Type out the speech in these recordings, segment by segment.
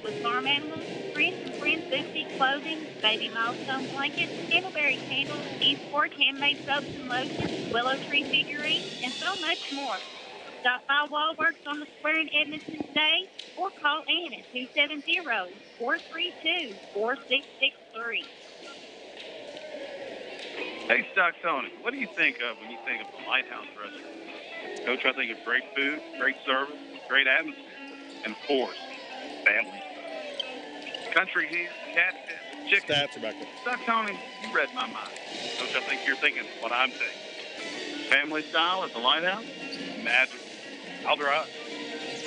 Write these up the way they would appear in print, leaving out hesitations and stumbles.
with farm animals, Friends and Friends boutique clothing, baby milestone blankets, candleberry candles, Eastport handmade soaps and lotions, willow tree figurines, and so much more. Stop by Wallworks on the square in Edmonton today or call Ann at 270-432-4663. Hey, Stock Tony, what do you think of when you think of the Lighthouse Restaurant? Coach, I think it's great food, great service, great atmosphere, and of course, family. Country here, catfish, chicken. Stats are back there. Stock Tony, you read my mind. Coach, I think you're thinking what I'm thinking. Family style at the Lighthouse? Magic. I'll drive.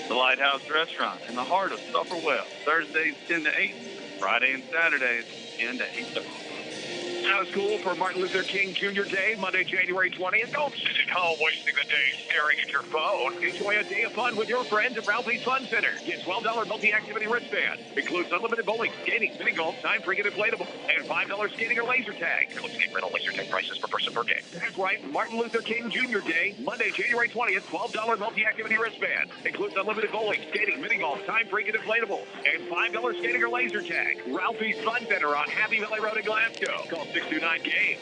The Lighthouse Restaurant in the heart of Sufferwell. Thursdays 10 to 8, Friday and Saturdays 10 to 8:30. Out of school for Martin Luther King Jr. Day, Monday, January 20th. Don't sit at home wasting the day staring at your phone. Enjoy a day of fun with your friends at Ralphie's Fun Center. Get $12 multi-activity wristband. Includes unlimited bowling, skating, mini golf, time free and inflatable, and $5 skating or laser tag. Includes skate rental, laser tag prices per person per game. That's right, Martin Luther King Jr. Day, Monday, January 20th, $12 multi-activity wristband. Includes unlimited bowling, skating, mini golf, time free and inflatable, and $5 skating or laser tag. Ralphie's Fun Center on Happy Valley Road in Glasgow. Call 629-GAME.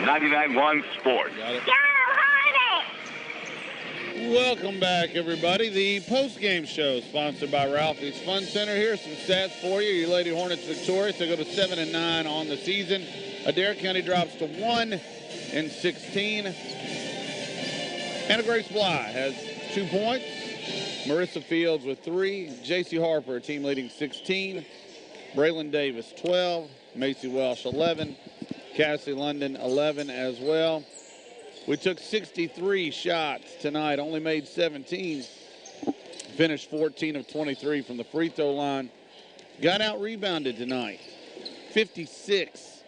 99.1 Sports. Go Hornet! Welcome back, everybody. The postgame show sponsored by Ralphie's Fun Center. Here's some stats for you. Your Lady Hornets victorious. They go to 7-9 on the season. Adair County drops to 1-16. Anna Grace Bly has 2 points. Marissa Fields with 3. J.C. Harper, team leading 16. Braylon Davis, 12. Macy Welsh, 11. Cassie London, 11 as well. We took 63 shots tonight, only made 17. Finished 14 of 23 from the free throw line. Got out rebounded tonight, 56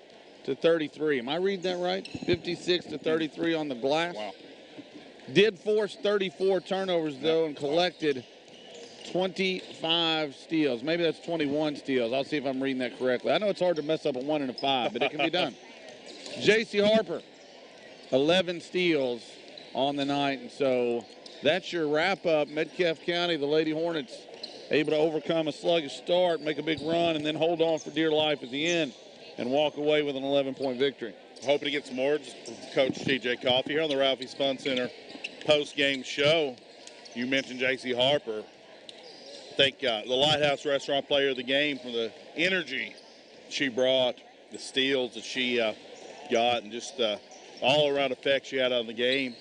to 33. Am I reading that right? 56 to 33 on the glass. Wow. Did force 34 turnovers, though, and collected 25 steals. Maybe that's 21 steals. I'll see if I'm reading that correctly. I know it's hard to mess up a 1 and a 5, but it can be done. J.C. Harper, 11 steals on the night. And so that's your wrap-up. Metcalfe County, the Lady Hornets, able to overcome a sluggish start, make a big run, and then hold on for dear life at the end and walk away with an 11-point victory. Hoping to get some words from Coach T.J. Coffey here on the Ralphie's Fun Center post-game show. You mentioned J.C. Harper. I think the Lighthouse Restaurant Player of the Game for the energy she brought, the steals that she got, and just all-around effect she had on the game.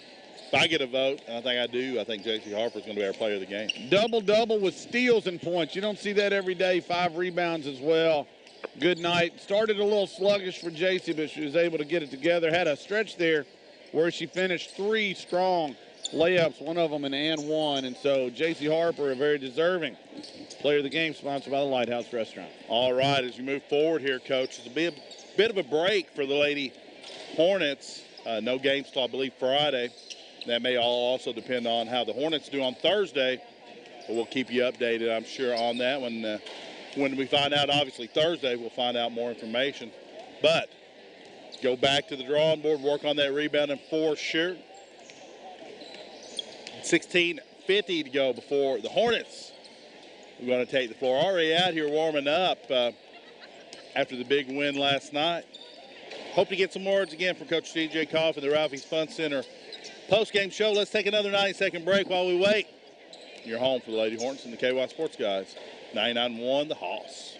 If I get a vote, and I think I do, I think J.C. Harper's going to be our player of the game. Double-double with steals and points. You don't see that every day. 5 rebounds as well. Good night. Started a little sluggish for J.C., but she was able to get it together. Had a stretch there where she finished 3 strong layups, one of them an and one. And so J.C. Harper, a very deserving player of the game, sponsored by the Lighthouse Restaurant. All right, as you move forward here, Coach, it's a bit of a break for the Lady Hornets. No games till, I believe, Friday. That may all also depend on how the Hornets do on Thursday. But we'll keep you updated, I'm sure, on that. When we find out, obviously, Thursday, we'll find out more information. But go back to the drawing board, work on that rebound and for sure. 16:50 to go before the Hornets are going to take the floor. Already out here warming up after the big win last night. Hope to get some words again from Coach T.J. Coffey, the Ralphie's Fun Center post-game show. Let's take another 90-second break while we wait. You're home for the Lady Hornets and the KY Sports Guys. 99-1, the Hoss.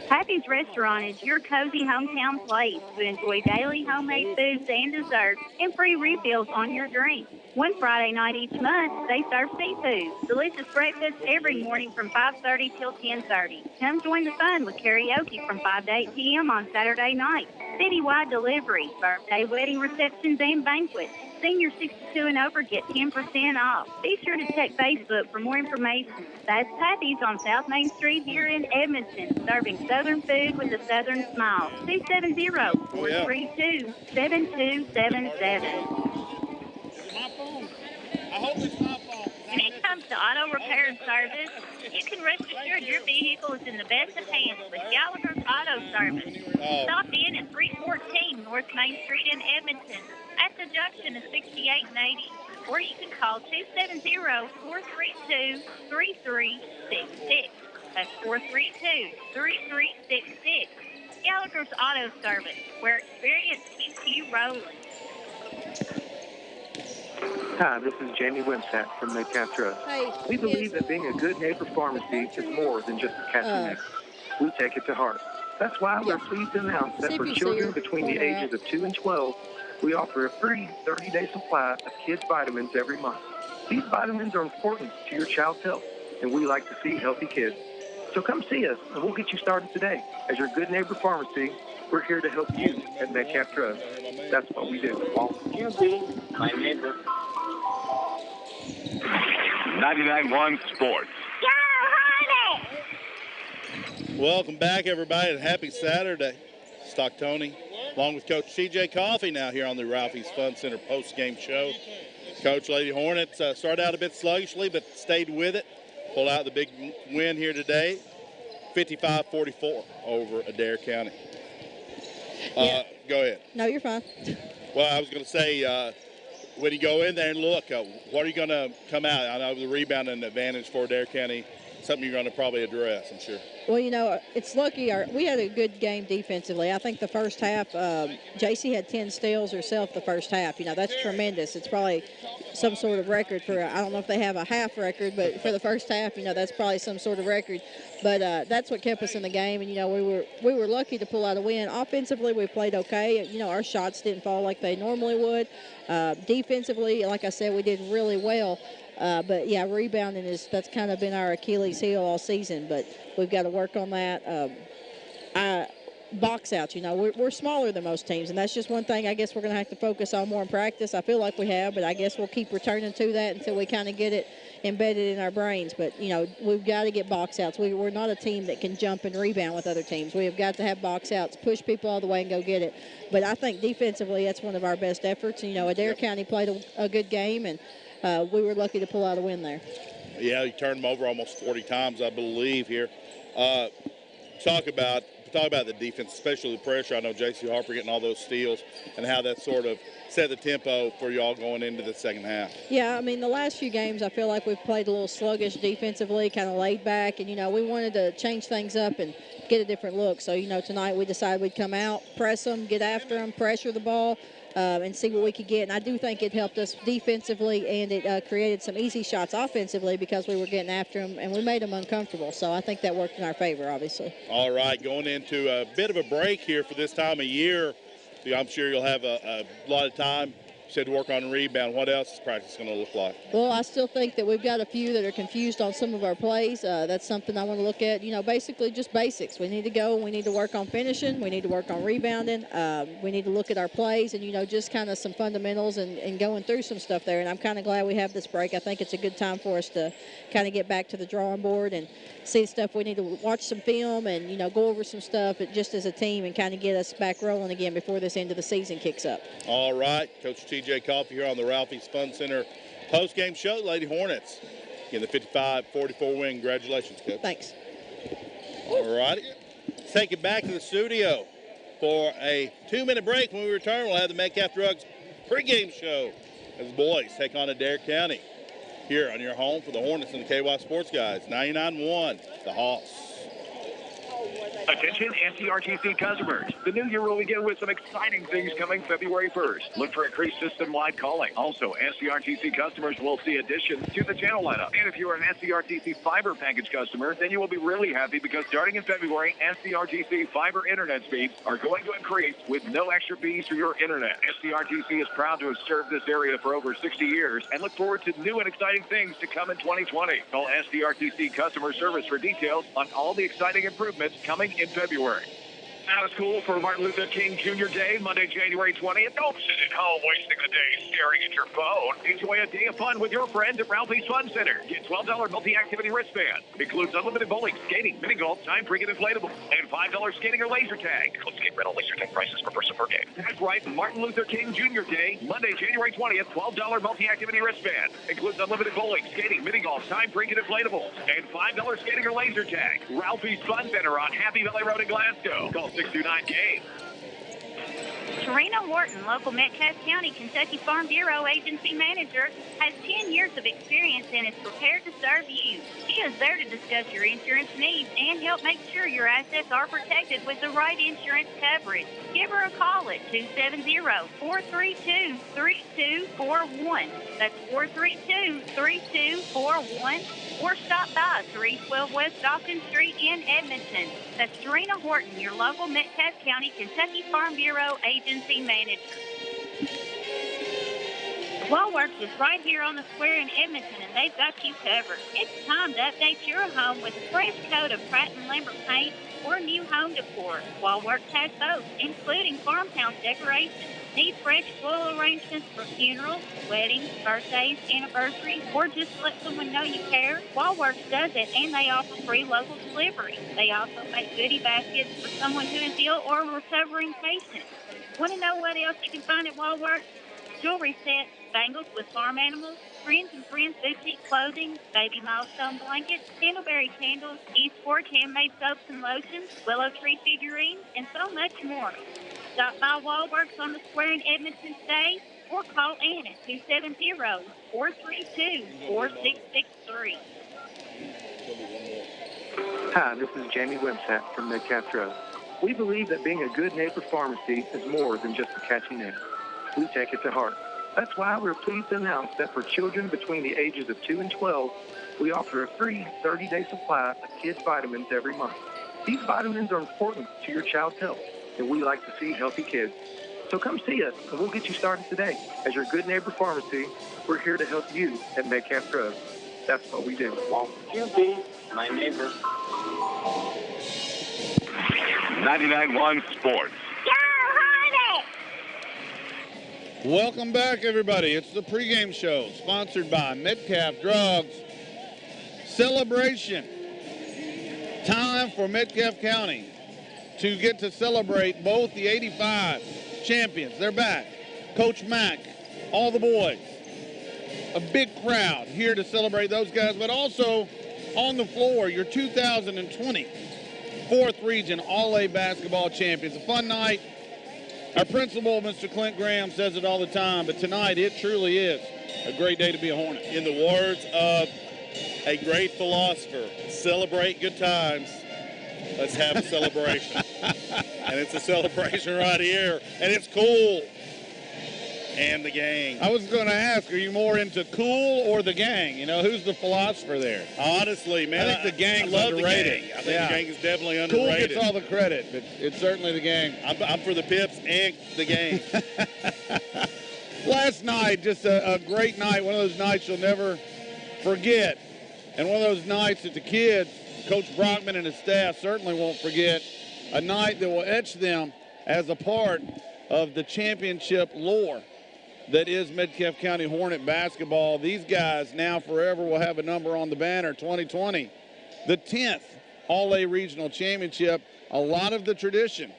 Happy's Restaurant is your cozy hometown place to enjoy daily homemade foods and desserts and free refills on your drinks. One Friday night each month, they serve seafood. Delicious breakfast every morning from 5:30 till 10:30. Come join the fun with karaoke from 5 to 8 p.m. on Saturday night. Citywide delivery, birthday, wedding receptions, and banquets. Senior 62 and over get 10% off. Be sure to check Facebook for more information. That's Happy's on South Main Street here in Edmonton, serving Southern food with a Southern smile. 270-432-7277. When it comes to auto repair and service, you can rest assured your vehicle is in the best of hands with Gallagher's Auto Service. Stop in at 314 North Main Street in Edmonton at the junction of 68 and 80. or you can call 270-432-3366. That's 432-3366. Gallagher's Auto Service, where experience keeps you rolling. Hi, this is Jamie Wimsatt from Metcalfe Trust. Hey, We believe that being a good neighbor pharmacy is more than just a catchy name. We take it to heart. That's why we're pleased to announce that for children between the ages of 2 and 12, we offer a free 30-day supply of kids' vitamins every month. These vitamins are important to your child's health, and we like to see healthy kids. So come see us, and we'll get you started today. As your good neighbor pharmacy, we're here to help you at Metcalfe Trust. That's what we do. You be my neighbor. 99.1 Sports. Go, Hornet! Welcome back, everybody, and happy Saturday. Stock Tony, along with Coach TJ Coffey now here on the Ralphie's Fun Center post-game show. Coach, Lady Hornets started out a bit sluggishly, but stayed with it. Pulled out the big win here today, 55-44 over Adair County. Go ahead. No, you're fine. Well, I was going to say, when you go in there and look, what are you going to come out? I know the rebound and advantage for Adair County, something you're going to probably address, I'm sure. Well, you know, it's lucky. We had a good game defensively. I think the first half, JC had 10 steals herself the first half. You know, that's tremendous. It's probably some sort of record for, I don't know if they have a half record, but for the first half, you know, that's probably some sort of record. But that's what kept us in the game, and, you know, we were lucky to pull out a win. Offensively, we played okay. You know, our shots didn't fall like they normally would. Defensively, like I said, we did really well. But, yeah, rebounding that's kind of been our Achilles heel all season, but we've got to work on that. Box outs, you know, we're smaller than most teams, and that's just one thing I guess we're going to have to focus on more in practice. I feel like we have, but I guess we'll keep returning to that until we kind of get it embedded in our brains. But, you know, we've got to get box outs. We're not a team that can jump and rebound with other teams. We have got to have box outs, push people all the way and go get it. But I think defensively that's one of our best efforts. And, you know, Adair County played a good game, and we were lucky to pull out a win there. Yeah, you turned them over almost 40 times, I believe, here. Talk about the defense, especially the pressure. I know J.C. Harper getting all those steals and how that sort of set the tempo for y'all going into the second half. Yeah, I mean, the last few games I feel like we've played a little sluggish defensively, kind of laid back, and, you know, we wanted to change things up and get a different look. So, you know, tonight we decided we'd come out, press them, get after them, pressure the ball, and see what we could get. And I do think it helped us defensively, and it created some easy shots offensively because we were getting after them, and we made them uncomfortable. So I think that worked in our favor, obviously. All right, going into a bit of a break here for this time of year. I'm sure you'll have a lot of time. You said to work on rebound. What else is practice going to look like? Well, I still think that we've got a few that are confused on some of our plays. That's something I want to look at. You know, basically just basics. We need to go. We need to work on finishing. We need to work on rebounding. We need to look at our plays and, you know, just kind of some fundamentals and going through some stuff there. And I'm kind of glad we have this break. I think it's a good time for us to kind of get back to the drawing board and see stuff. We need to watch some film and, you know, go over some stuff just as a team and kind of get us back rolling again before this end of the season kicks up. All right. Coach TJ Coffey here on the Ralphie's Fun Center post-game show. Lady Hornets in the 55-44 win. Congratulations, Coach. Thanks. All righty. Let's take it back to the studio for a 2-minute break. When we return, we'll have the Metcalfe Drugs pregame show as the boys take on Adair County here on your home for the Hornets and the KY Sports Guys. 99-1, the Hawks. Attention NCRTC customers. The new year will begin with some exciting things coming February 1st. Look for increased system-wide calling. Also, NCRTC customers will see additions to the channel lineup. And if you are an NCRTC fiber package customer, then you will be really happy because starting in February, NCRTC fiber internet speeds are going to increase with no extra fees for your internet. NCRTC is proud to have served this area for over 60 years and look forward to new and exciting things to come in 2020. Call NCRTC customer service for details on all the exciting improvements coming in February. Out of school for Martin Luther King Jr. Day, Monday, January 20th. Don't sit at home wasting the day staring at your phone. Enjoy a day of fun with your friends at Ralphie's Fun Center. Get $12 multi-activity wristband. Includes unlimited bowling, skating, mini golf, time cricket inflatable, and $5 skating or laser tag. Includes skate rental, laser tag prices per person per game. That's right, Martin Luther King Jr. Day, Monday, January 20th, $12 multi-activity wristband. Includes unlimited bowling, skating, mini golf, time cricket inflatable, and $5 skating or laser tag. Ralphie's Fun Center on Happy Valley Road in Glasgow. Call 629-GAME. Serena Wharton, local Metcalfe County, Kentucky Farm Bureau agency manager, has 10 years of experience and is prepared to serve you. She is there to discuss your insurance needs and help make sure your assets are protected with the right insurance coverage. Give her a call at 270-432-3241. That's 432-3241. Or stop by 312 West Dawkins Street in Edmonton. That's Serena Horton, your local Metcalfe County, Kentucky Farm Bureau agency manager. Wallworks is right here on the square in Edmonton, and they've got you covered. It's time to update your home with a fresh coat of Pratt & Lambert paint or new home decor. Wallworks has both, including farmhouse decorations. Need fresh floral arrangements for funerals, weddings, birthdays, anniversaries, or just to let someone know you care? Wallworks does it, and they offer free local delivery. They also make goodie baskets for someone who is ill or a recovering patient. Want to know what else you can find at Wallworks? Jewelry sets, bangles with farm animals, Friends and Friends boutique clothing, baby milestone blankets, candleberry candles, eSports handmade soaps and lotions, willow tree figurines, and so much more. Stop by Wallworks on the square in Edmonton today or call Ann at 270-432-4663. Hi, this is Jamie Wimsatt from Metcalfe Drug. We believe that being a good neighbor pharmacy is more than just a catchy name. We take it to heart. That's why we're pleased to announce that for children between the ages of 2 and 12, we offer a free 30-day supply of kids' vitamins every month. These vitamins are important to your child's health, and we like to see healthy kids. So come see us, and we'll get you started today. As your good neighbor pharmacy, we're here to help you at Metcalfe Drugs. That's what we do. Won't you be my neighbor? 99.1 Sports. Welcome back, everybody. It's the pregame show sponsored by Metcalfe Drugs. Celebration. Time for Metcalfe County to get to celebrate both the 85 champions. They're back. Coach Mack, all the boys. A big crowd here to celebrate those guys, but also on the floor, your 2020 4th Region All-A basketball champions. A fun night. Our principal, Mr. Clint Graham, says it all the time, but tonight it truly is a great day to be a Hornet. In the words of a great philosopher, celebrate good times. Let's have a celebration. And it's a celebration right here, and it's cool. And the gang. I was going to ask, are you more into cool or the gang? You know, who's the philosopher there? Honestly, man, I think the gang's I love underrated. The gang. I think the gang is definitely underrated. Cool gets all the credit, but it's certainly the gang. I'm for the Pips and the gang. Last night, just a great night, one of those nights you'll never forget. And one of those nights that the kids, Coach Brockman and his staff certainly won't forget. A night that will etch them as a part of the championship lore that is Metcalfe County Hornet basketball. These guys now forever will have a number on the banner, 2020. The 10th All-A Regional Championship, a lot of the tradition.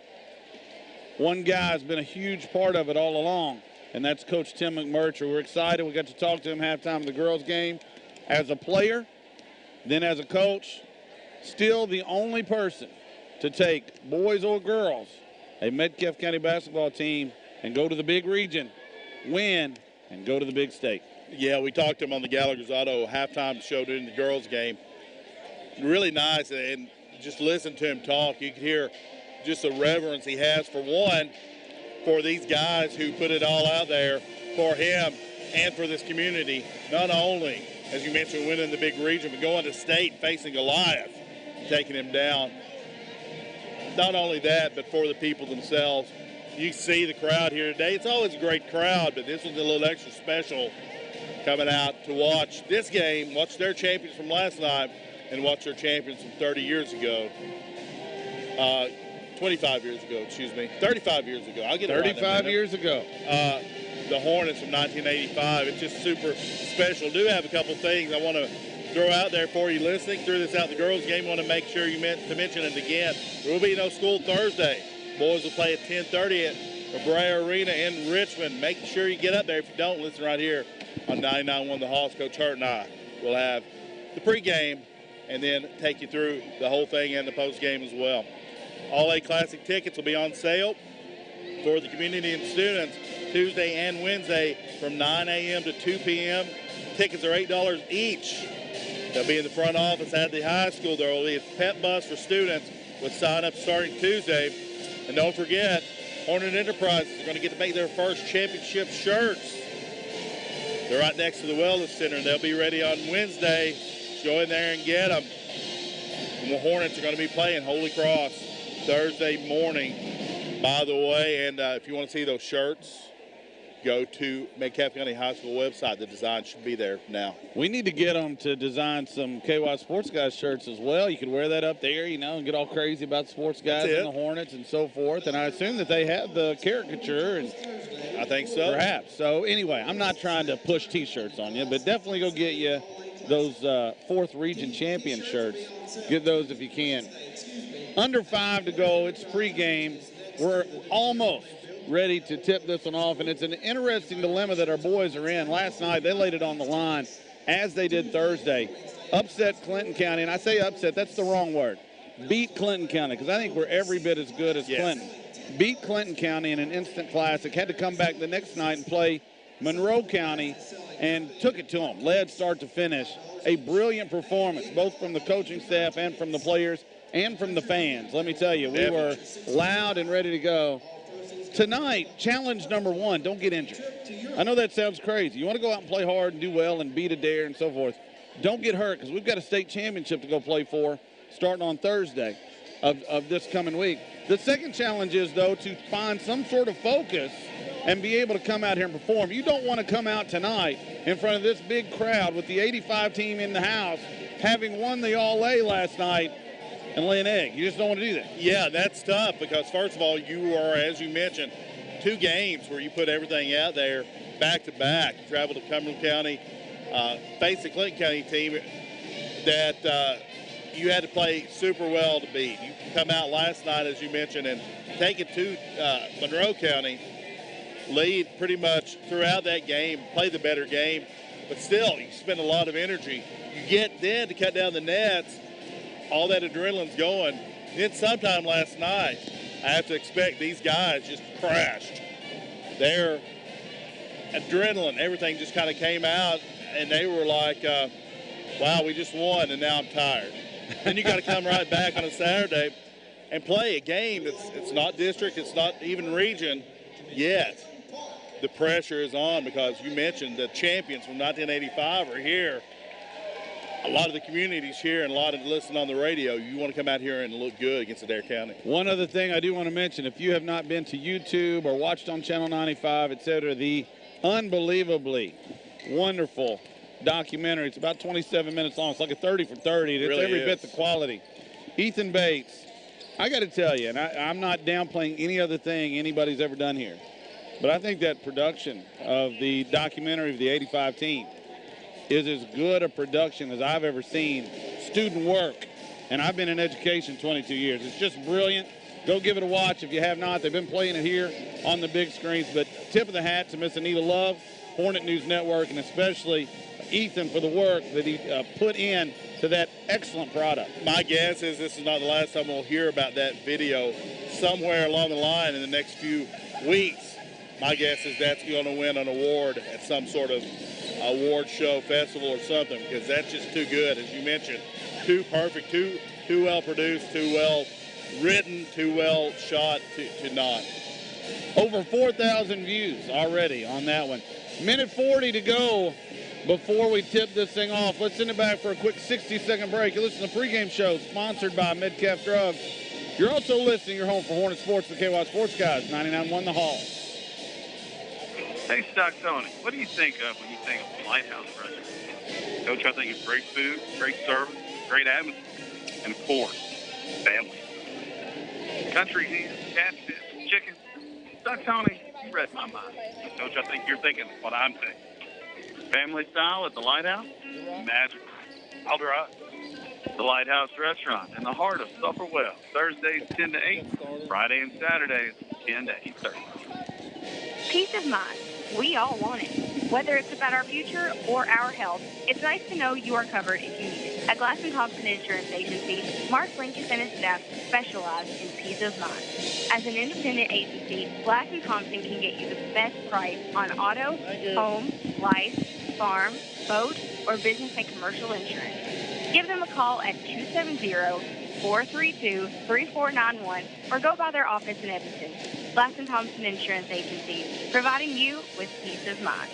One guy has been a huge part of it all along, and that's Coach Tim McMurtry. We're excited. We got to talk to him halftime of the girls' game as a player, then as a coach. Still the only person to take boys or girls, a Metcalfe County basketball team, and go to the big region, win, and go to the big state. Yeah, we talked to him on the Gallagher's Auto halftime show during the girls' game. Really nice, and just listen to him talk. You could hear just the reverence he has for one, for these guys who put it all out there for him and for this community. Not only, as you mentioned, winning the big region, but going to state facing Goliath, taking him down. Not only that, but for the people themselves. You see the crowd here today. It's always a great crowd, but this was a little extra special coming out to watch this game, watch their champions from last night, and watch their champions from 30 years ago. 25 years ago, 35 years ago. I'll get it right. 35 years ago. The Hornets from 1985. It's just super special. Do have a couple things I want to throw out there for you listening. Threw this out in the girls' game. Want to make sure you meant to mention it again. There will be no school Thursday. Boys will play at 10:30 at Brea Arena in Richmond. Make sure you get up there. If you don't, listen right here on 99.1 The Hoss. Coach Hurt and I will have the pregame and then take you through the whole thing and the postgame as well. All-A Classic tickets will be on sale for the community and students Tuesday and Wednesday from 9 a.m. to 2 p.m. Tickets are $8 each. They'll be in the front office at the high school. There will be a pep bus for students with sign-up starting Tuesday. And don't forget, Hornet Enterprises are going to get to make their first championship shirts. They're right next to the Wellness Center, and they'll be ready on Wednesday. Go in there and get them. And the Hornets are going to be playing Holy Cross Thursday morning, by the way. And if you want to see those shirts, go to Metcalfe County High School website. The design should be there now. We need to get them to design some KY Sports Guys shirts as well. You can wear that up there, and get all crazy about sports guys and the Hornets and so forth. And I assume that they have the caricature. And I think so. Perhaps. So anyway, I'm not trying to push T-shirts on you, but definitely go get you those 4th Region Champion shirts. Get those if you can. Under 5 to go. It's pregame. We're almost ready to tip this one off, and it's an interesting dilemma that our boys are in. Last night, they laid it on the line, as they did Thursday. Upset Clinton County, and I say upset, that's the wrong word. Beat Clinton County, because I think we're every bit as good as Clinton. Beat Clinton County in an instant classic, had to come back the next night and play Monroe County, and took it to them, led start to finish. A brilliant performance, both from the coaching staff and from the players and from the fans. Let me tell you, we were loud and ready to go. Tonight, challenge number 1, don't get injured. I know that sounds crazy. You want to go out and play hard and do well and beat Adair and so forth. Don't get hurt, because we've got a state championship to go play for starting on Thursday of this coming week. The second challenge is, though, to find some sort of focus and be able to come out here and perform. You don't want to come out tonight in front of this big crowd with the 85 team in the house, having won the All-A last night, and lay an egg. You just don't want to do that. Yeah, that's tough because, first of all, you are, as you mentioned, 2 games where you put everything out there back-to-back. You travel to Cumberland County, face the Clinton County team that you had to play super well to beat. You come out last night, as you mentioned, and take it to Monroe County, lead pretty much throughout that game, play the better game, but still, you spend a lot of energy. You get then to cut down the nets, all that adrenaline's going. Then sometime last night, I have to expect these guys just crashed. Their adrenaline, everything just kind of came out, and they were like, wow, we just won, and now I'm tired. Then you got to come right back on a Saturday and play a game it's not district, it's not even region yet. The pressure is on because you mentioned the champions from 1985 are here. A lot of the communities here and a lot of listening on the radio, you want to come out here and look good against Adair County. One other thing I do want to mention, if you have not been to YouTube or watched on Channel 95, etc., the unbelievably wonderful documentary. It's about 27 minutes long. It's like a 30 for 30. It's really every bit the quality. Ethan Bates, I got to tell you, and I'm not downplaying any other thing anybody's ever done here, but I think that production of the documentary of the 85 team is as good a production as I've ever seen. Student work, and I've been in education 22 years. It's just brilliant. Go give it a watch if you have not. They've been playing it here on the big screens, but tip of the hat to Miss Anita Love, Hornet News Network, and especially Ethan for the work that he put in to that excellent product. My guess is this is not the last time we'll hear about that video somewhere along the line in the next few weeks. My guess is that's going to win an award at some sort of award show, festival, or something, because that's just too good. As you mentioned, too perfect, too well produced, too well written, too well shot to not. Over 4,000 views already on that one. Minute 40 to go before we tip this thing off. Let's send it back for a quick 60-second break. You listen to the pregame show sponsored by Metcalfe Drugs. You're also listening. You're home for Hornet Sports, the KY Sports Guys, 99.1 The Hall. Hey, Stock Tony, what do you think of when you think of the Lighthouse restaurant? Coach, I think it's great food, great service, great atmosphere, and of course, family. Country ham, catfish, chicken. Stock Tony, you read my mind. Coach, I think you're thinking what I'm thinking. Family style at the Lighthouse? Magical. Adair, the Lighthouse Restaurant in the heart of Sufferwell. Thursdays 10 to 8, Friday and Saturdays 10 to 8:30. Peace of mind. We all want it. Whether it's about our future or our health, it's nice to know you are covered if you need it. At Glass & Thompson Insurance Agency, Mark Lincoln and his staff specialize in peace of mind. As an independent agency, Black & Thompson can get you the best price on auto, home, life, farm, boat, or business and commercial insurance. Give them a call at 270-432-3491 or go by their office in Evanston. Black & Thompson Insurance Agency, providing you with peace of mind.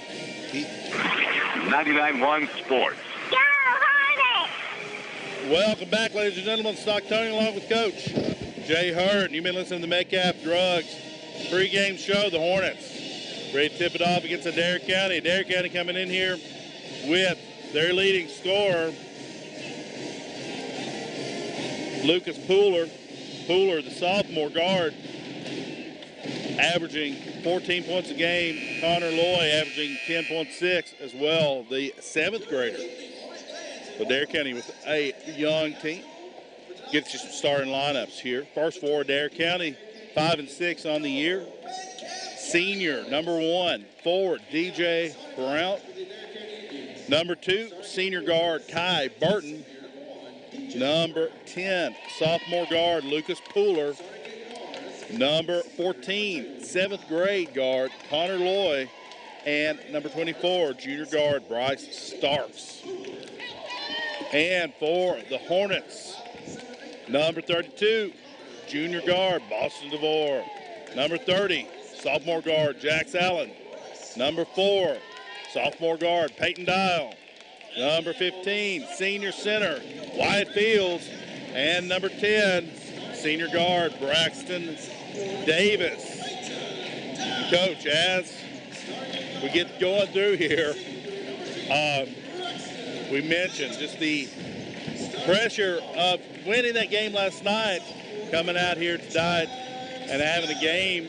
99.1 Sports. Go, Hornet! Welcome back, ladies and gentlemen. Stocktonian along with Coach Jay Hurt. You've been listening to Metcalfe Drugs pregame show. The Hornets ready to tip it off against Adair County. Adair County coming in here with their leading scorer, Lucas Pooler, the sophomore guard, averaging 14 points a game. Connor Loy averaging 10.6 as well, the 7th grader. So Adair County with a young team. Gets you some starting lineups here. First for Adair County, 5-6 on the year. Senior, number 1, forward, DJ Brown. Number 2, senior guard, Kai Burton. Number 10, sophomore guard, Lucas Pooler. Number 14, 7th grade guard, Connor Loy. And number 24, junior guard, Bryce Starks. And for the Hornets, number 32, junior guard, Boston DeVore. Number 30, sophomore guard, Jax Allen. Number 4, sophomore guard, Peyton Dial. Number 15, senior center, Wyatt Fields. And number 10, senior guard, Braxton Davis. Coach, as we get going through here, we mentioned just the pressure of winning that game last night, coming out here tonight and having a game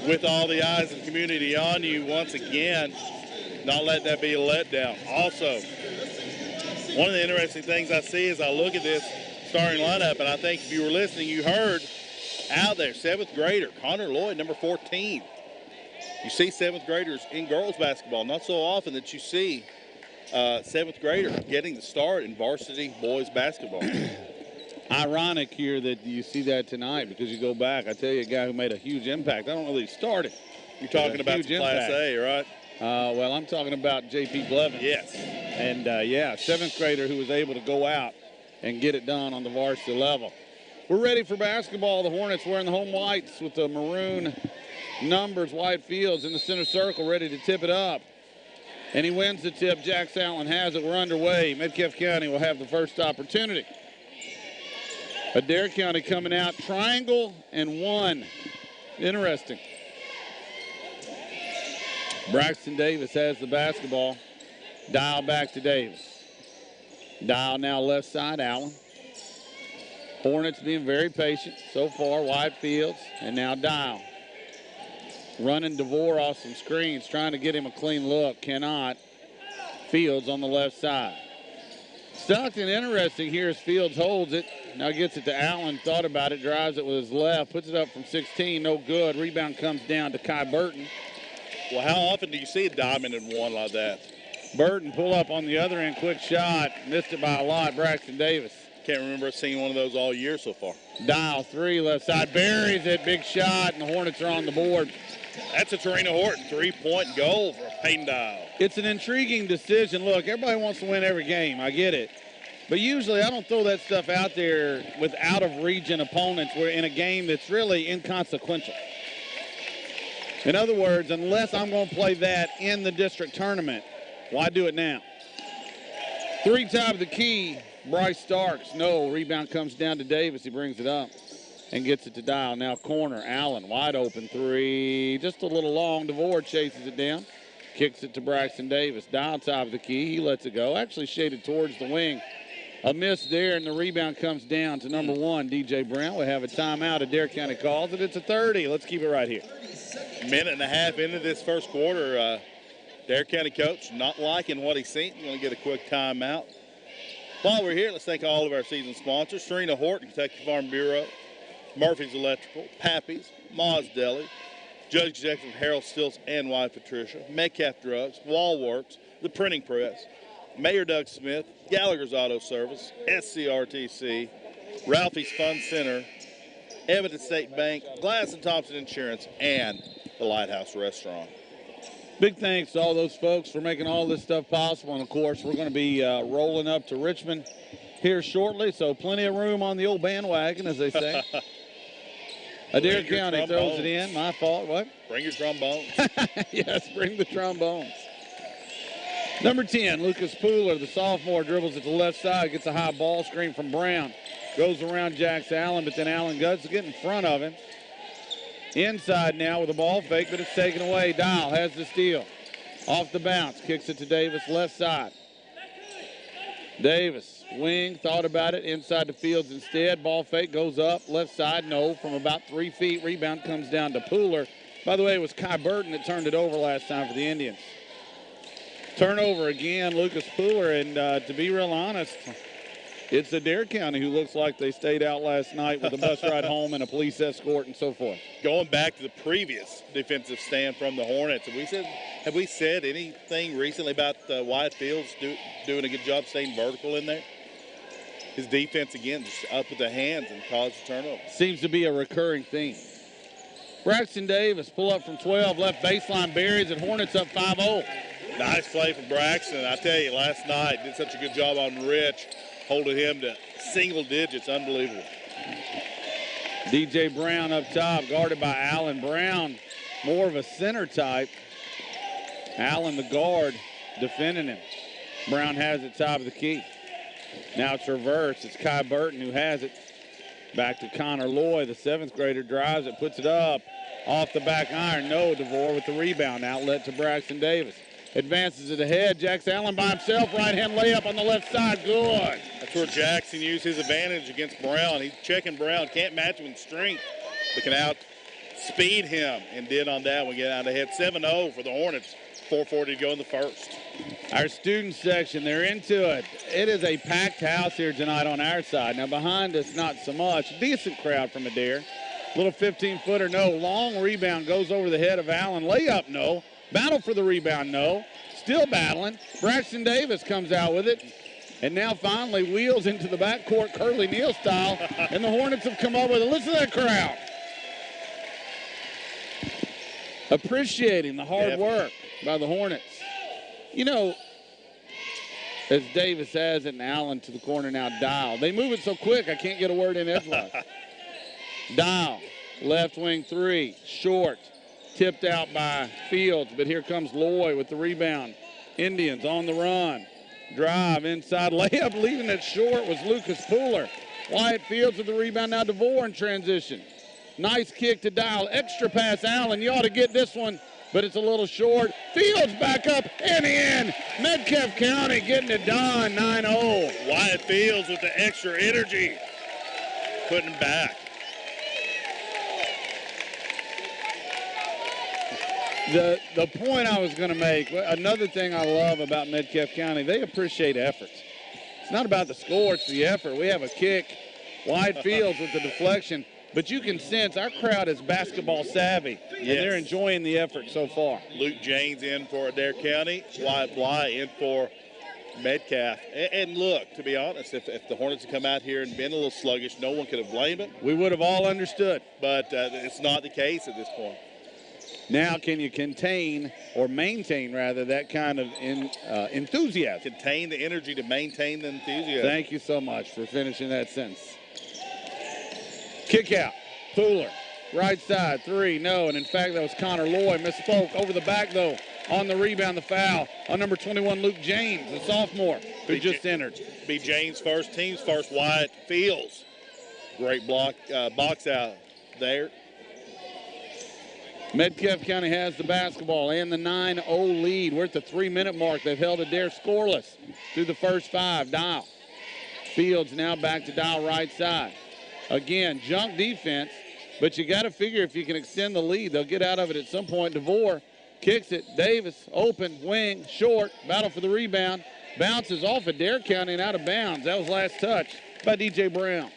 with all the eyes of the community on you once again. Not let that be a letdown. Also, one of the interesting things I see as I look at this starting lineup, and I think if you were listening, you heard out there, 7th grader, Connor Lloyd, number 14. You see 7th graders in girls basketball. Not so often that you see 7th grader getting the start in varsity boys basketball. Ironic here that you see that tonight because you go back. I tell you, a guy who made a huge impact. I don't know that he started. You're talking about Class A, right? Well, I'm talking about J.P. Blevins. Yes. And, 7th grader who was able to go out and get it done on the varsity level. We're ready for basketball. The Hornets wearing the home whites with the maroon numbers. White Fields in the center circle, ready to tip it up. And he wins the tip. Jax Allen has it. We're underway. Metcalfe County will have the first opportunity. Adair County coming out. Triangle and 1. Interesting. Braxton Davis has the basketball. Dial back to Davis. Dial now left side, Allen. Hornets being very patient so far. White Fields and now Dial. Running DeVore off some screens, trying to get him a clean look. Cannot. Fields on the left side. Stockton interesting here as Fields holds it. Now gets it to Allen. Thought about it. Drives it with his left. Puts it up from 16. No good. Rebound comes down to Kai Burton. Well, how often do you see a diamond in one like that? Burton pull up on the other end. Quick shot. Missed it by a lot. Braxton Davis. Can't remember seeing one of those all year so far. Dial 3 left side. Buries it. Big shot. And the Hornets are on the board. That's a Tarina Horton 3-point goal for Peyton Dial. It's an intriguing decision. Look, everybody wants to win every game. I get it. But usually I don't throw that stuff out there with out-of-region opponents. We're in a game that's really inconsequential. In other words, unless I'm going to play that in the district tournament, why do it now? 3 top of the key, Bryce Starks. No, rebound comes down to Davis. He brings it up and gets it to Dial. Now corner, Allen, wide open 3. Just a little long. DeVore chases it down. Kicks it to Braxton Davis. Dial top of the key. He lets it go. Actually shaded towards the wing. A miss there, and the rebound comes down to number 1, DJ Brown. We have a timeout. Adair County calls it. It's a 30. Let's keep it right here. Minute and a half into this first quarter. Adair County coach not liking what he's seen. We're going to get a quick timeout. While we're here, let's thank all of our season sponsors. Tarina Horton, Kentucky Farm Bureau, Murphy's Electrical, Pappy's, Ma's Deli, Judge Executive Harold Stills and wife Patricia, Metcalfe Drugs, Wallworks, The Printing Press, Mayor Doug Smith, Gallagher's Auto Service, SCRTC, Ralphie's Fun Center, Evidence State Bank, Glass & Thompson Insurance, and the Lighthouse Restaurant. Big thanks to all those folks for making all this stuff possible. And, of course, we're going to be rolling up to Richmond here shortly, so plenty of room on the old bandwagon, as they say. Adair County throws it in. My fault. What? Bring your trombones. Yes, bring the trombones. Number 10, Lucas Pooler, the sophomore, dribbles at the left side, gets a high ball screen from Brown. Goes around Jax Allen, but then Allen guts to get in front of him. Inside now with a ball fake, but it's taken away. Dial has the steal. Off the bounce, kicks it to Davis, left side. Davis, wing, thought about it, inside the Fields instead. Ball fake goes up, left side, no, from about 3 feet. Rebound comes down to Pooler. By the way, it was Kai Burton that turned it over last time for the Indians. Turnover again, Lucas Pooler, and to be real honest, it's Adair County who looks like they stayed out last night with a bus ride home and a police escort and so forth. Going back to the previous defensive stand from the Hornets, have we said anything recently about Wyatt Fields doing a good job staying vertical in there? His defense, again, just up with the hands and caused a turnover. Seems to be a recurring theme. Braxton Davis, pull up from 12, left baseline, buries it. Hornets up 5-0. Nice play from Braxton. I tell you, last night did such a good job on Rich, holding him to single digits. Unbelievable. DJ Brown up top, guarded by Allen. Brown, more of a center type. Allen, the guard, defending him. Brown has it top of the key. Now it's reversed. It's Kai Burton who has it. Back to Connor Loy, the 7th grader, drives it, puts it up. Off the back iron, no. DeVore with the rebound. Outlet to Braxton Davis. Advances it ahead. Jax Allen by himself. Right-hand layup on the left side. Good. That's where Jackson used his advantage against Brown. He's checking Brown. Can't match him in strength. But can outspeed him. And did on that one. Get out ahead. 7-0 for the Hornets. 4:40 to go in the first. Our student section, they're into it. It is a packed house here tonight on our side. Now behind us, not so much. Decent crowd from Adair. Little 15-footer, no. Long rebound goes over the head of Allen. Layup, no. Battle for the rebound, no. Still battling. Braxton Davis comes out with it. And now finally wheels into the backcourt, Curly Neal style. And the Hornets have come up with it. Listen to that crowd. Appreciating the hard work by the Hornets. You know, as Davis has it, and Allen to the corner now, Dial. They move it so quick, I can't get a word in edgewise. Dial, left wing 3, short. Tipped out by Fields, but here comes Loy with the rebound. Indians on the run. Drive inside, layup, leaving it short was Lucas Pooler. Wyatt Fields with the rebound, now DeVore in transition. Nice kick to Dial, extra pass Allen. You ought to get this one, but it's a little short. Fields back up and in. Metcalfe County getting it done, 9-0. Wyatt Fields with the extra energy, putting him back. The point I was going to make, another thing I love about Metcalfe County, they appreciate efforts. It's not about the score, it's the effort. We have a kick, Wyatt Fields with the deflection, but you can sense our crowd is basketball savvy, and they're enjoying the effort so far. Luke James in for Adair County, Wyatt Bly in for Metcalfe. And look, to be honest, if the Hornets had come out here and been a little sluggish, no one could have blamed it. We would have all understood. But it's not the case at this point. Now, can you contain, or maintain, rather, that kind of enthusiasm? Contain the energy to maintain the enthusiasm. Thank you so much for finishing that sentence. Kick out. Pooler. Right side. 3. No. And, in fact, that was Connor Loy. Misspoke. Over the back, though. On the rebound, the foul on number 21, Luke James, the sophomore, who just entered. Be James' first, team's first. Wyatt Fields. Great block, box out there. Metcalfe County has the basketball and the 9-0 lead. We're at the 3-minute mark. They've held Adair scoreless through the first 5. Dial. Fields now back to Dial right side. Again, junk defense, but you got to figure if you can extend the lead, they'll get out of it at some point. DeVore kicks it. Davis, open, wing, short. Battle for the rebound. Bounces off Adair County and out of bounds. That was last touch by DJ Brown.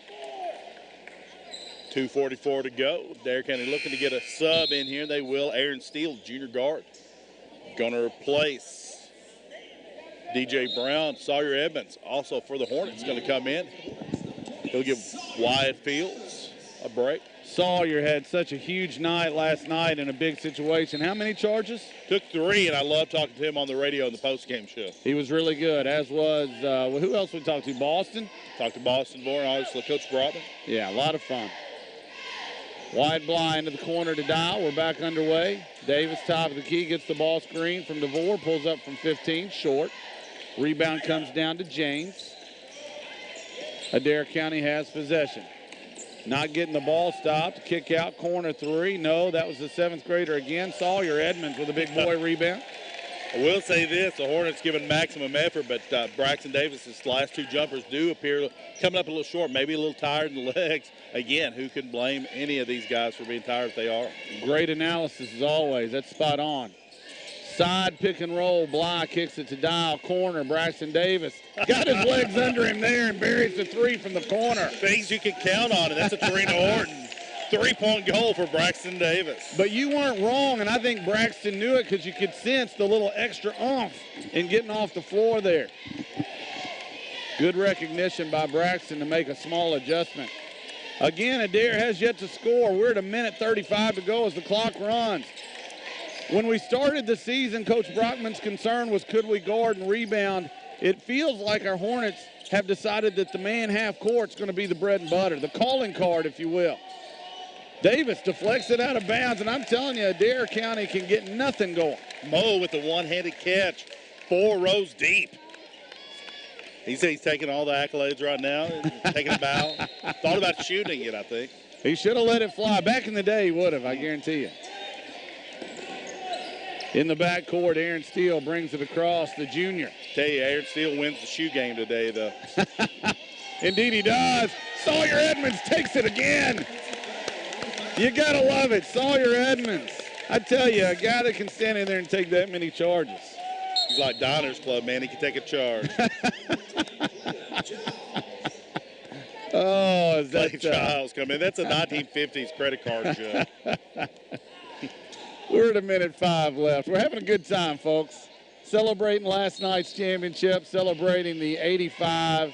2:44 to go. Adair County looking to get a sub in here. They will. Aaron Steele, junior guard, going to replace DJ Brown. Sawyer Edmonds, also for the Hornets, going to come in. He'll give Wyatt Fields a break. Sawyer had such a huge night last night in a big situation. How many charges? Took 3, and I love talking to him on the radio in the postgame show. He was really good, as was, who else we talked to? Boston? Talked to Boston more, and obviously Coach Brotman. Yeah, a lot of fun. Wide blind into the corner to Dial. We're back underway. Davis, top of the key, gets the ball screen from DeVore, pulls up from 15, short. Rebound comes down to James. Adair County has possession. Not getting the ball stopped. Kick out, corner 3. No, that was the 7th grader again. Sawyer Edmonds with a big boy rebound. I will say this, the Hornets giving maximum effort, but Braxton Davis's last 2 jumpers do appear coming up a little short, maybe a little tired in the legs. Again, who can blame any of these guys for being tired if they are? Great analysis as always. That's spot on. Side pick and roll. Bly kicks it to Dial. Corner. Braxton Davis got his legs under him there and buries the 3 from the corner. Things you can count on, and that's a Tarina Horton 3-point goal for Braxton Davis. But you weren't wrong, and I think Braxton knew it because you could sense the little extra oomph in getting off the floor there. Good recognition by Braxton to make a small adjustment. Again, Adair has yet to score. We're at 1:35 to go as the clock runs. When we started the season, Coach Brockman's concern was could we guard and rebound. It feels like our Hornets have decided that the man half court is going to be the bread and butter, the calling card, if you will. Davis deflects it out of bounds, and I'm telling you, Adair County can get nothing going. Mo with the one-handed catch, 4 rows deep. He said he's taking all the accolades right now, taking a bow. Thought about shooting it, I think. He should have let it fly. Back in the day, he would have, I guarantee you. In the backcourt, Aaron Steele brings it across, the junior. Tell you, Aaron Steele wins the shoe game today, though. Indeed he does. Sawyer Edmonds takes it again. You got to love it, Sawyer Edmonds. I tell you, a guy that can stand in there and take that many charges. He's like Donner's Club, man. He can take a charge. Oh, is that Childs coming in. That's a 1950s credit card joke. We're at 1:05 left. We're having a good time, folks. Celebrating last night's championship, celebrating the 85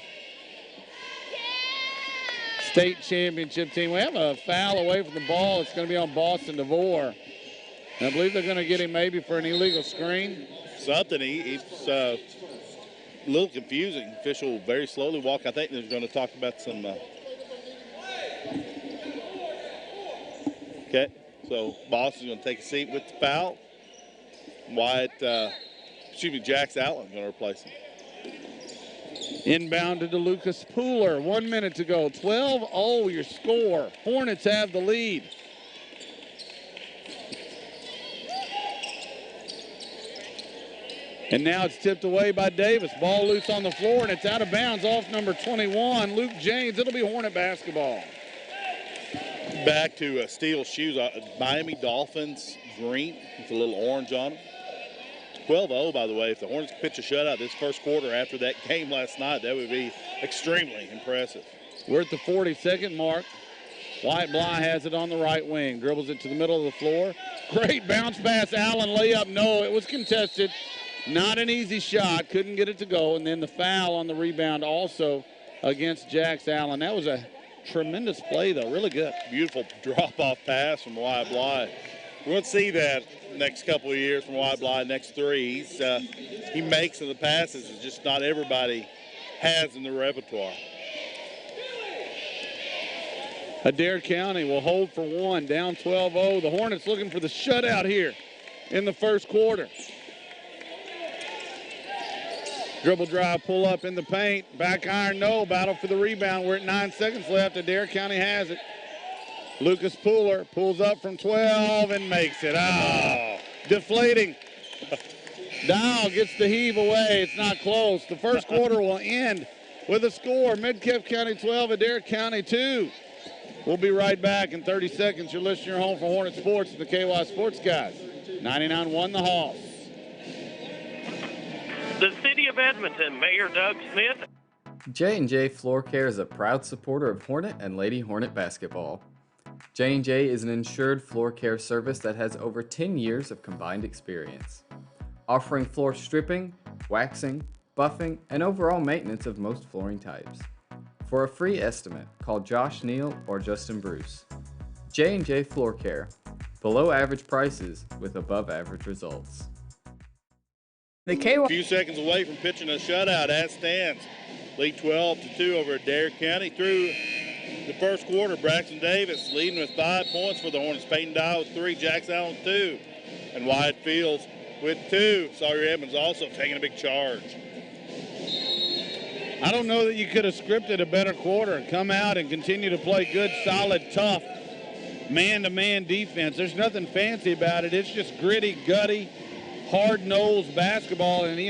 state championship team. We have a foul away from the ball. It's going to be on Boston DeVore. And I believe they're going to get him maybe for an illegal screen. Something. He's a little confusing. Official very slowly walk. I think they're going to talk about some. Okay. So Boston's going to take a seat with the foul. Jax Allen going to replace him. Inbounded to Lucas Pooler. 1 minute to go. 12-0 your score. Hornets have the lead. And now it's tipped away by Davis. Ball loose on the floor, and it's out of bounds off number 21, Luke James. It'll be Hornet basketball. Back to Steele's shoes. Miami Dolphins green with a little orange on them. 12-0, by the way. If the Hornets pitch a shutout this first quarter after that game last night, that would be extremely impressive. We're at the 40-second mark. Wyatt Bly has it on the right wing. Dribbles it to the middle of the floor. Great bounce pass. Allen layup. No, it was contested. Not an easy shot. Couldn't get it to go. And then the foul on the rebound also against Jax Allen. That was a tremendous play, though. Really good. Beautiful drop-off pass from Wyatt Bly. We're going to see that next couple of years from Wyatt Bly, next 3. He makes of the passes. It's just not everybody has in the repertoire. Adair County will hold for 1, down 12-0. The Hornets looking for the shutout here in the first quarter. Dribble drive, pull up in the paint. Back iron, no. Battle for the rebound. We're at 9 seconds left. Adair County has it. Lucas Pooler pulls up from 12 and makes it. Oh, deflating. Dow gets the heave away. It's not close. The first quarter will end with a score. Metcalfe County 12, Adair County 2. We'll be right back in 30 seconds. You're listening to your home for Hornet Sports and the KY Sports Guys. 99-1 the Hawks. The City of Edmonton, Mayor Doug Smith. J&J Floor Care is a proud supporter of Hornet and Lady Hornet basketball. J&J is an insured floor care service that has over 10 years of combined experience, offering floor stripping, waxing, buffing, and overall maintenance of most flooring types. For a free estimate, call Josh Neal or Justin Bruce. J&J Floor Care. Below average prices with above average results. A few seconds away from pitching a shutout as stands. Lead 12-2 over Adair County through the first quarter. Braxton Davis leading with 5 points for the Hornets. Peyton Dye with 3, Jax Allen 2, and Wyatt Fields with 2. Sawyer Edmonds also taking a big charge. I don't know that you could have scripted a better quarter. Come out and continue to play good, solid, tough, man-to-man defense. There's nothing fancy about it. It's just gritty, gutty, hard-nosed basketball. And,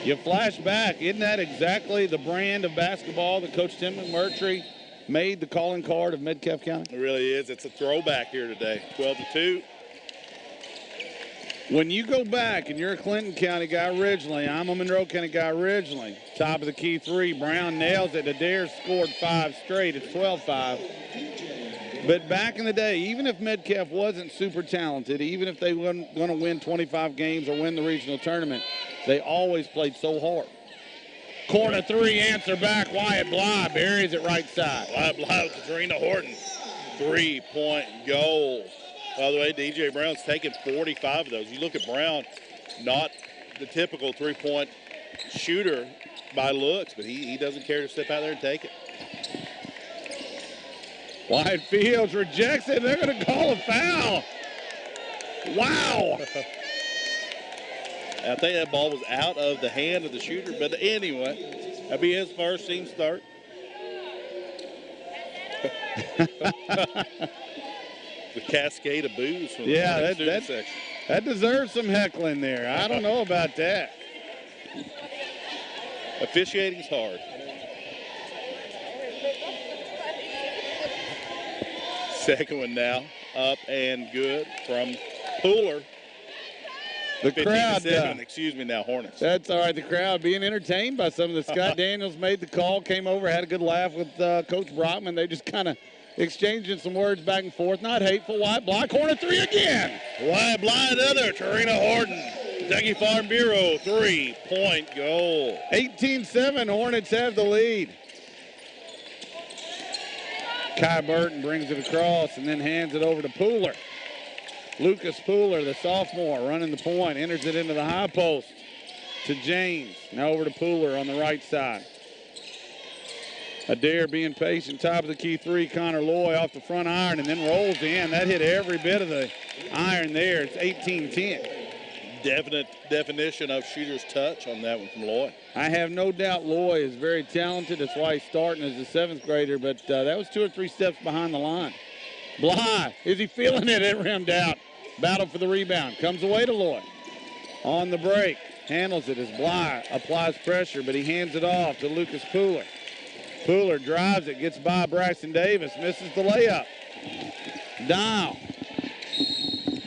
you flash back. Isn't that exactly the brand of basketball that Coach Tim McMurtry made the calling card of Metcalfe County? It really is. It's a throwback here today. 12-2. When you go back and you're a Clinton County guy originally, I'm a Monroe County guy originally, top of the key 3, Brown nails it. Adair scored 5 straight. It's 12-5. But back in the day, even if Metcalfe wasn't super talented, even if they weren't going to win 25 games or win the regional tournament, they always played so hard. Corner 3, answer back. Wyatt Bly buries it right side. Wyatt Bly with Katrina Horton. 3-point goal. By the way, DJ Brown's taken 45 of those. You look at Brown, not the typical 3-point shooter by looks, but he doesn't care to step out there and take it. Wyatt Fields rejects it. They're going to call a foul. Wow. I think that ball was out of the hand of the shooter, but anyway, that'll be his first team start. The cascade of boos from the student section. That deserves some heckling there. I don't know about that. Officiating's hard. Second one now, up and good from Pooler. The crowd, Hornets. That's all right. The crowd being entertained by some of the. Scott Daniels made the call, came over, had a good laugh with Coach Brockman. They just kind of exchanging some words back and forth. Not hateful. Wyatt Bly, corner 3 again. Wyatt Bly, another. Tarina Horton. Kentucky Farm Bureau, 3-point goal. 18-7, Hornets have the lead. Kai Burton brings it across and then hands it over to Pooler. Lucas Pooler, the sophomore, running the point, enters it into the high post to James. Now over to Pooler on the right side. Adair being patient, top of the key 3, Connor Loy off the front iron and then rolls in. That hit every bit of the iron there. It's 18-10. Definite definition of shooter's touch on that one from Loy. I have no doubt Loy is very talented. That's why he's starting as a 7th grader, but that was 2 or 3 steps behind the line. Bly, is he feeling it? It rimmed out. Battle for the rebound. Comes away to Loy. On the break. Handles it as Bly applies pressure, but he hands it off to Lucas Pooler. Pooler drives it, gets by Braxton Davis, misses the layup. Dial.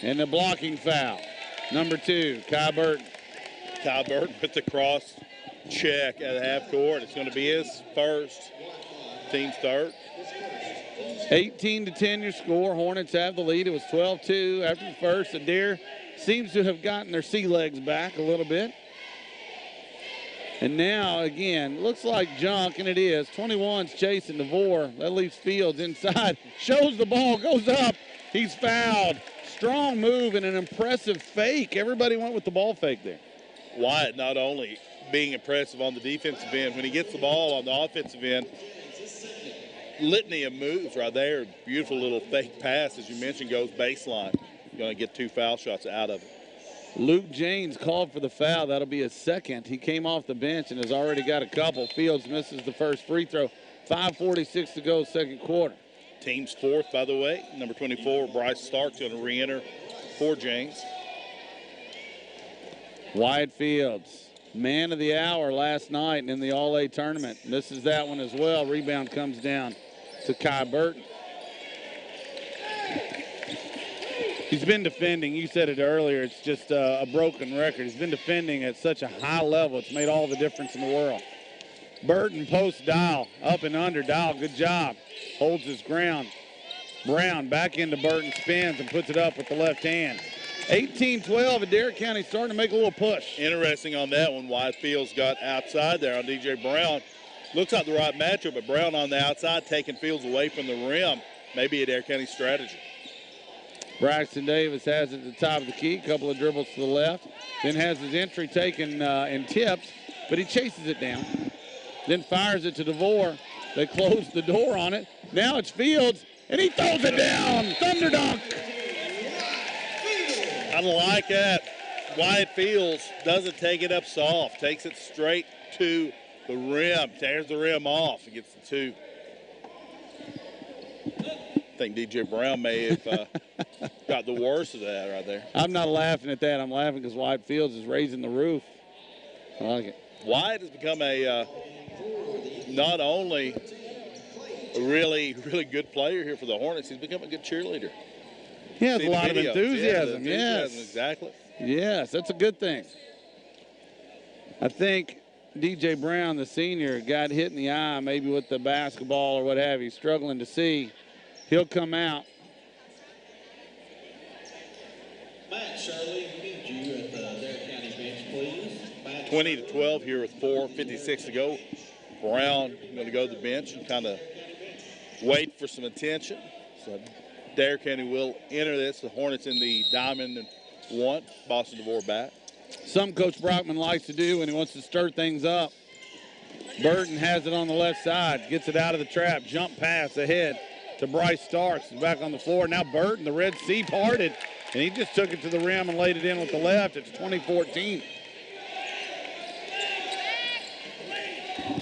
And the blocking foul. Number 2, Kai Burton. Kai Burton with the cross check at half court. It's going to be his first, team's third. 18-10 your score. Hornets have the lead. It was 12-2 after the first. Adair seems to have gotten their sea legs back a little bit. And now, again, looks like junk, and it is. 21's chasing DeVore. That leaves Fields inside. Shows the ball, goes up. He's fouled. Strong move and an impressive fake. Everybody went with the ball fake there. Wyatt not only being impressive on the defensive end, when he gets the ball on the offensive end, litany of moves right there. Beautiful little fake pass, as you mentioned, goes baseline. You're going to get 2 foul shots out of it. Luke James called for the foul. That'll be his second. He came off the bench and has already got a couple. Fields misses the first free throw. 5:46 to go, second quarter. Team's 4th, by the way. Number 24, Bryce Stark's going to re-enter for James. Wyatt Fields, man of the hour last night in the All-A tournament. Misses that one as well. Rebound comes down to Kai Burton. He's been defending. You said it earlier. It's just a broken record. He's been defending at such a high level. It's made all the difference in the world. Burton post Dial. Up and under. Dial, good job. Holds his ground. Brown back into Burton, spins and puts it up with the left hand. 18-12, Adair County starting to make a little push. Interesting on that one. Wyatt Fields got outside there on DJ Brown. looks like the right matchup, but Brown on the outside taking Fields away from the rim. Maybe Adair County strategy. Braxton Davis has it at the top of the key, a couple of dribbles to the left, then has his entry taken and tipped, but he chases it down, then fires it to DeVore. They close the door on it. Now it's Fields, and he throws it down. Thunder dunk. I like that. Wyatt Fields doesn't take it up soft, takes it straight to the rim, tears the rim off, and gets the two. I think DJ Brown may have got the worst of that right there. I'm not laughing at that. I'm laughing because Wyatt Fields is raising the roof. I like it. Wyatt has become a not only a really, really good player here for the Hornets, he's become a good cheerleader. He has a lot of enthusiasm. Yes. Exactly. Yes, that's a good thing. I think DJ Brown, the senior, got hit in the eye maybe with the basketball or what have you, struggling to see. He'll come out. Matt Shirley, meet you at the Adair County bench, please. 20-12 here with 4:56 to go. Brown going to go to the bench and kind of wait for some attention. So Adair County will enter this. The Hornets in the diamond and one. Boston DeVore back. Some Coach Brockman likes to do when he wants to stir things up. Burton has it on the left side, gets it out of the trap, jump pass ahead to Bryce Starks. He's back on the floor. Now Burton, the Red Sea parted, and he just took it to the rim and laid it in with the left. It's 2014.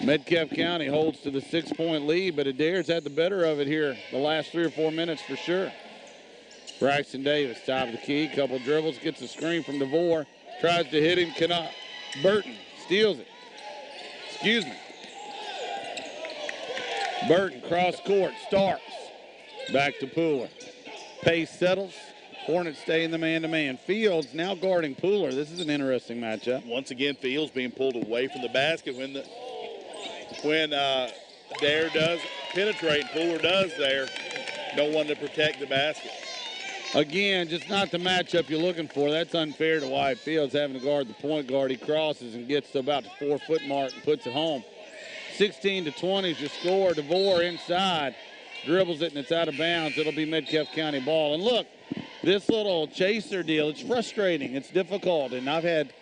Metcalfe County holds to the 6-point lead, but Adair's had the better of it here the last 3 or 4 minutes for sure. Braxton Davis, top of the key, couple dribbles, gets a screen from DeVore, tries to hit him, cannot. Burton steals it. Excuse me. Burton, cross court, Starks. Back to Pooler. Pace settles. Hornets stay in the man-to-man. Fields now guarding Pooler. This is an interesting matchup. Once again, Fields being pulled away from the basket when Adair does penetrate, Pooler does there. No one to protect the basket. Again, just not the matchup you're looking for. That's unfair to Wyatt Fields having to guard the point guard. He crosses and gets to about the 4-foot mark and puts it home. 16-20 is your score. DeVore inside. Dribbles it and it's out of bounds. It'll be Metcalfe County ball. And look, this little chaser deal, it's frustrating. It's difficult. And I've had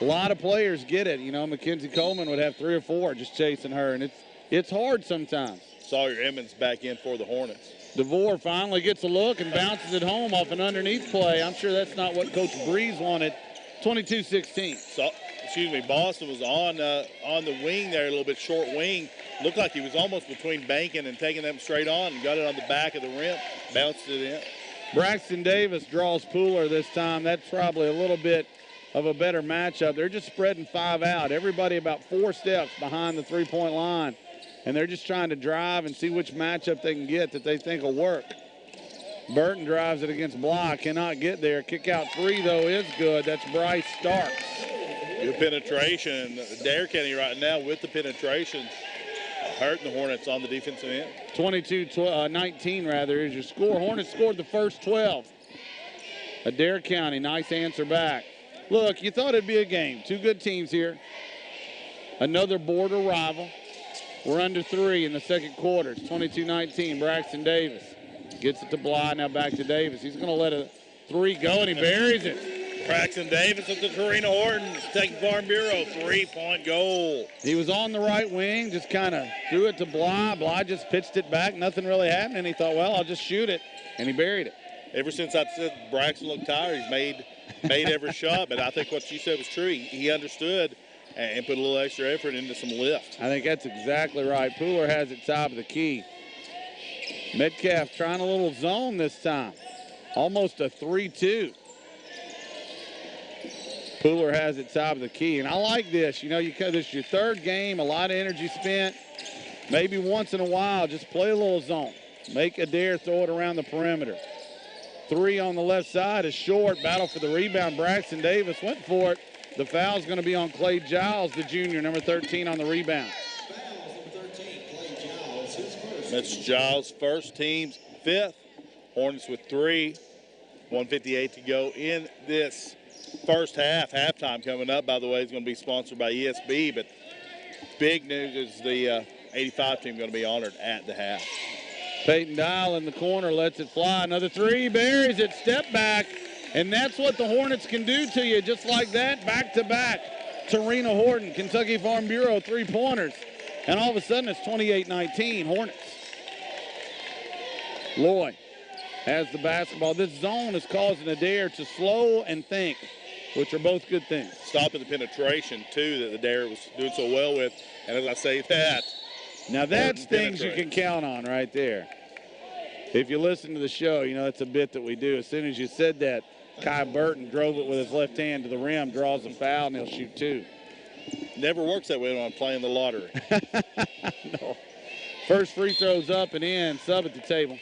a lot of players get it. You know, Mackenzie Coleman would have 3 or 4 just chasing her. And it's hard sometimes. Sawyer Emmons back in for the Hornets. DeVore finally gets a look and bounces it home off an underneath play. I'm sure that's not what Coach Breeze wanted. 22-16. So, Boston was on the wing there, a little bit short wing. Looked like he was almost between banking and taking them straight on and got it on the back of the rim, bounced it in. Braxton Davis draws Pooler this time. That's probably a little bit of a better matchup. They're just spreading 5 out. Everybody about 4 steps behind the 3-point line. And they're just trying to drive and see which matchup they can get that they think will work. Burton drives it against Bly, cannot get there. Kick out 3, though, is good. That's Bryce Starks. Good penetration. Adair County right now with the penetration, hurting the Hornets on the defensive end. 22-19, rather, is your score. Hornets scored the first 12. Adair County, nice answer back. Look, you thought it'd be a game. 2 good teams here. Another border rival. We're under 3 in the second quarter. It's 22-19. Braxton Davis gets it to Bly. Now back to Davis. He's going to let a 3 go, and he buries it. Braxton Davis with the Karina Horton State Farm Bureau 3-point goal. He was on the right wing, just kind of threw it to Bly. Bly just pitched it back. Nothing really happened, and he thought, well, I'll just shoot it, and he buried it. Ever since I said Braxton looked tired, he's made every shot, but I think what you said was true. He understood and put a little extra effort into some lift. I think that's exactly right. Pooler has it top of the key. Metcalfe trying a little zone this time. Almost a 3-2. Pooler has it top of the key. And I like this. You know, this is your 3rd game, a lot of energy spent. Maybe once in a while, just play a little zone. Make Adair throw it around the perimeter. 3 on the left side is short. Battle for the rebound. Braxton Davis went for it. The foul's going to be on Clay Giles, the junior, number 13 on the rebound. That's Giles' first, team's 5th. Hornets with 3. 1:58 to go in this first half. Halftime coming up, by the way, is going to be sponsored by ESB. But big news is the 85 team going to be honored at the half. Peyton Dial in the corner, lets it fly. Another three, buries it, step back. And that's what the Hornets can do to you, just like that, back to back. Tarina Horton, Kentucky Farm Bureau, 3-pointers. And all of a sudden it's 28-19, Hornets. Lloyd has the basketball. This zone is causing Adair to slow and think, which are both good things. Stopping the penetration, too, that Adair was doing so well with. And as I say that, now that's things you can count on right there. If you listen to the show, you know it's a bit that we do. As soon as you said that, Kai Burton drove it with his left hand to the rim, draws a foul, and he'll shoot two. Never works that way when I'm playing the lottery. No. First free throw's up and in. Sub at the table.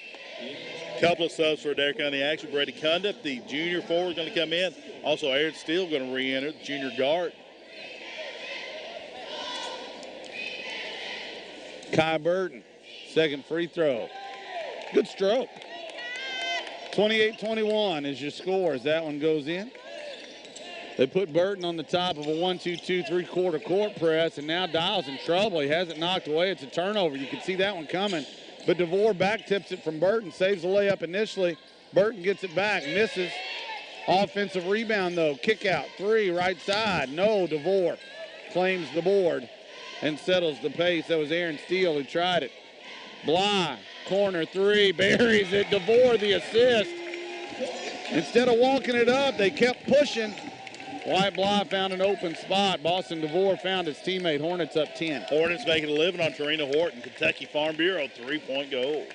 Couple of subs for Adair County action. Brady Cundiff, the junior forward, going to come in. Also, Aaron Steele going to re-enter, the junior guard. Kai Burton, second free throw. Good stroke. 28-21 is your score as that one goes in. They put Burton on the top of a 1-2-2 3/4 court press, and now Dial's in trouble. He has it knocked away. It's a turnover. You can see that one coming. But DeVore back tips it from Burton, saves the layup initially. Burton gets it back, misses. Offensive rebound, though. Kick out, three, right side. No, DeVore claims the board and settles the pace. That was Aaron Steele who tried it. Bly, corner three, buries it. DeVore the assist. Instead of walking it up, they kept pushing. Wyatt Bly found an open spot. Boston DeVore found his teammate. Hornets up 10. Hornets making a living on Tarina Horton. Kentucky Farm Bureau, 3-point goals.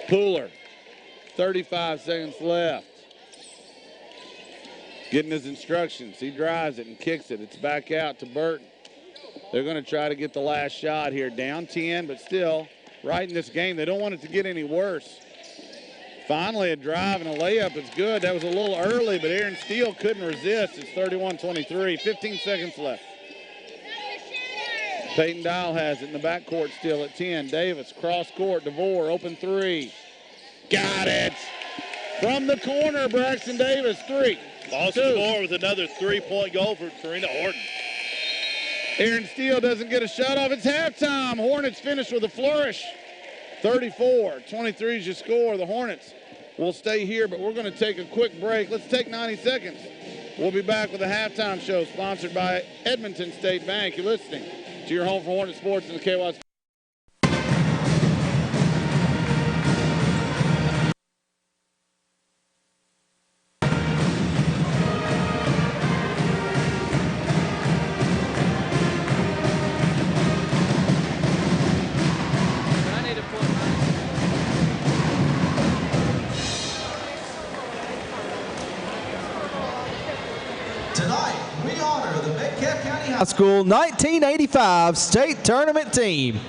Pooler, 35 seconds left. Getting his instructions. He drives it and kicks it. It's back out to Burton. They're going to try to get the last shot here. Down 10, but still right in this game. They don't want it to get any worse. Finally, a drive and a layup is good. That was a little early, but Aaron Steele couldn't resist. It's 31-23, 15 seconds left. Peyton Dial has it in the backcourt still at 10. Davis, cross court, DeVore, open three. Got it. From the corner, Braxton Davis, three. Boston DeVore with another 3-point goal for Tarina Horton. Aaron Steele doesn't get a shot off. It's halftime. Hornets finish with a flourish. 34-23 is your score. The Hornets will stay here, but we're going to take a quick break. Let's take 90 seconds. We'll be back with a halftime show sponsored by Edmonton State Bank. You're listening to your home for Hornet Sports in the KY. High School 1985 state tournament team.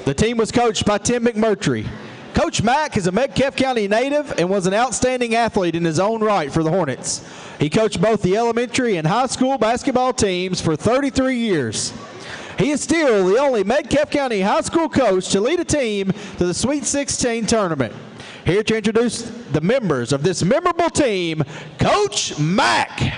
The team was coached by Tim McMurtry. Coach Mack is a Metcalfe County native and was an outstanding athlete in his own right for the Hornets. He coached both the elementary and high school basketball teams for 33 years. He is still the only Metcalfe County high school coach to lead a team to the Sweet 16 tournament. Here to introduce the members of this memorable team, Coach Mack.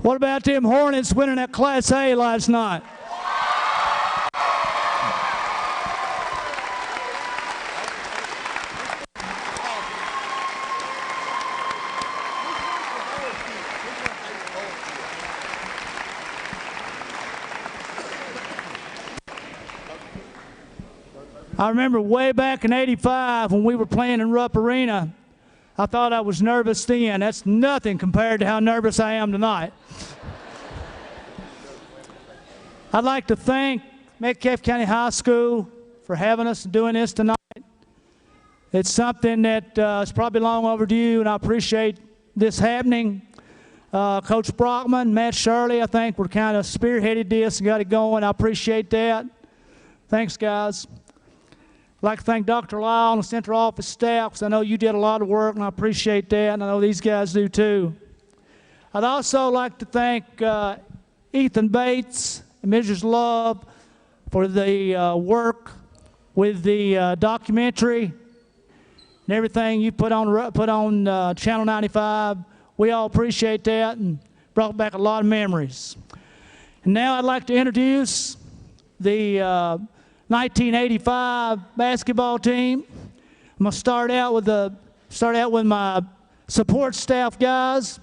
What about them Hornets winning that Class A last night? I remember way back in '85 when we were playing in Rupp Arena, I thought I was nervous then. That's nothing compared to how nervous I am tonight. I'd like to thank Metcalfe County High School for having us and doing this tonight. It's something that is probably long overdue, and I appreciate this happening. Coach Brockman, Matt Shirley, I think, were kind of spearheaded this and got it going. I appreciate that. Thanks, guys. I'd like to thank Dr. Lyle and the central office staff, because I know you did a lot of work, and I appreciate that, and I know these guys do too. I'd also like to thank Ethan Bates and Mrs. Love for the work with the documentary and everything you put on Channel 95. We all appreciate that and brought back a lot of memories. And now I'd like to introduce the 1985 basketball team. I'm gonna start out with my support staff guys,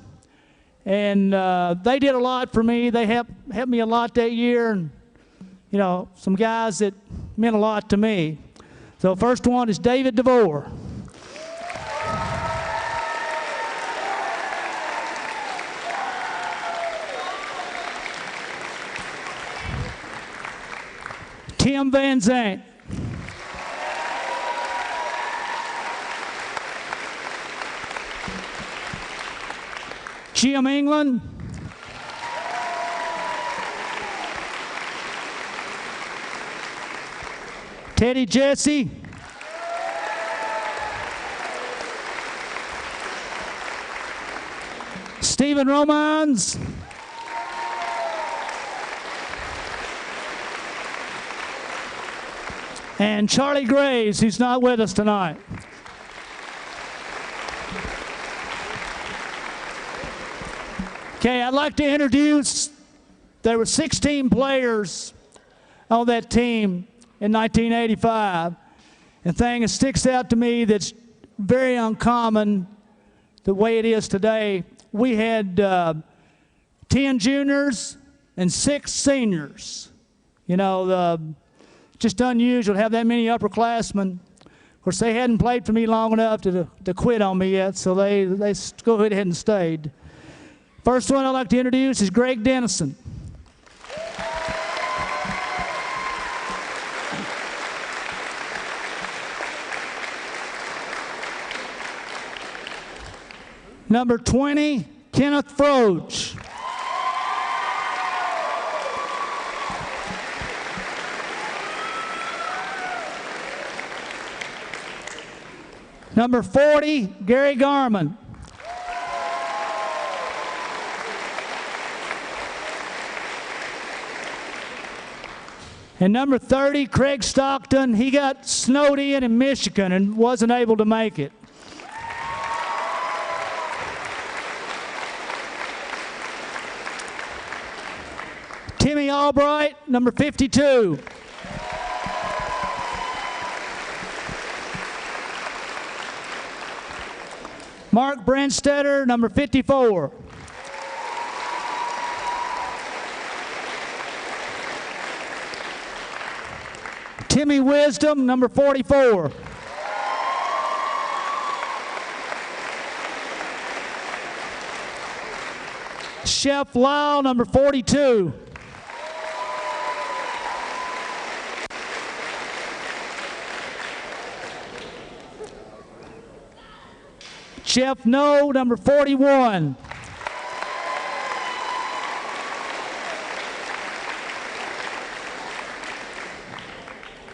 and they did a lot for me. They helped me a lot that year, and you know, some guys that meant a lot to me. So first one is David DeVore. Tim Van Zandt. Jim England. Teddy Jesse. Stephen Romans. And Charlie Graves, who's not with us tonight. Okay, I'd like to introduce, there were 16 players on that team in 1985. And the thing that sticks out to me that's very uncommon the way it is today, we had 10 juniors and 6 seniors. You know, just unusual to have that many upperclassmen. Of course, they hadn't played for me long enough to quit on me yet, so they go ahead and stayed. First one I'd like to introduce is Greg Dennison. Number 20, Kenneth Froge. Number 40, Gary Garman. And number 30, Craig Stockton. He got snowed in Michigan and wasn't able to make it. Timmy Albright, number 52. Mark Brandstetter, number 54. Timmy Wisdom, number 44. Chef Lyle, number 42. Jeff No, number 41.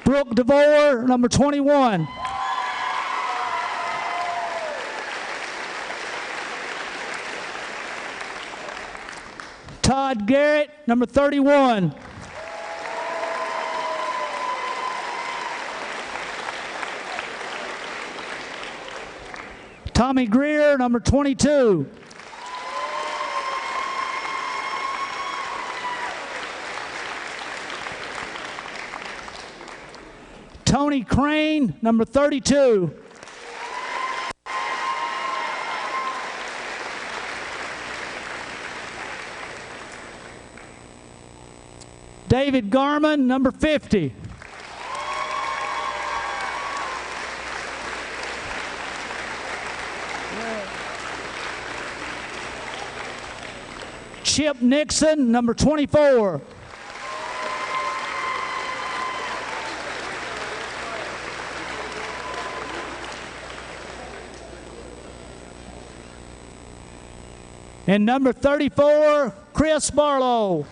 Brooke DeVore, number 21. Todd Garrett, number 31. Tommy Greer, number 22. Tony Crane, number 32. David Garman, number 50. Chip Nixon, number 24. And number 34, Chris Barlow.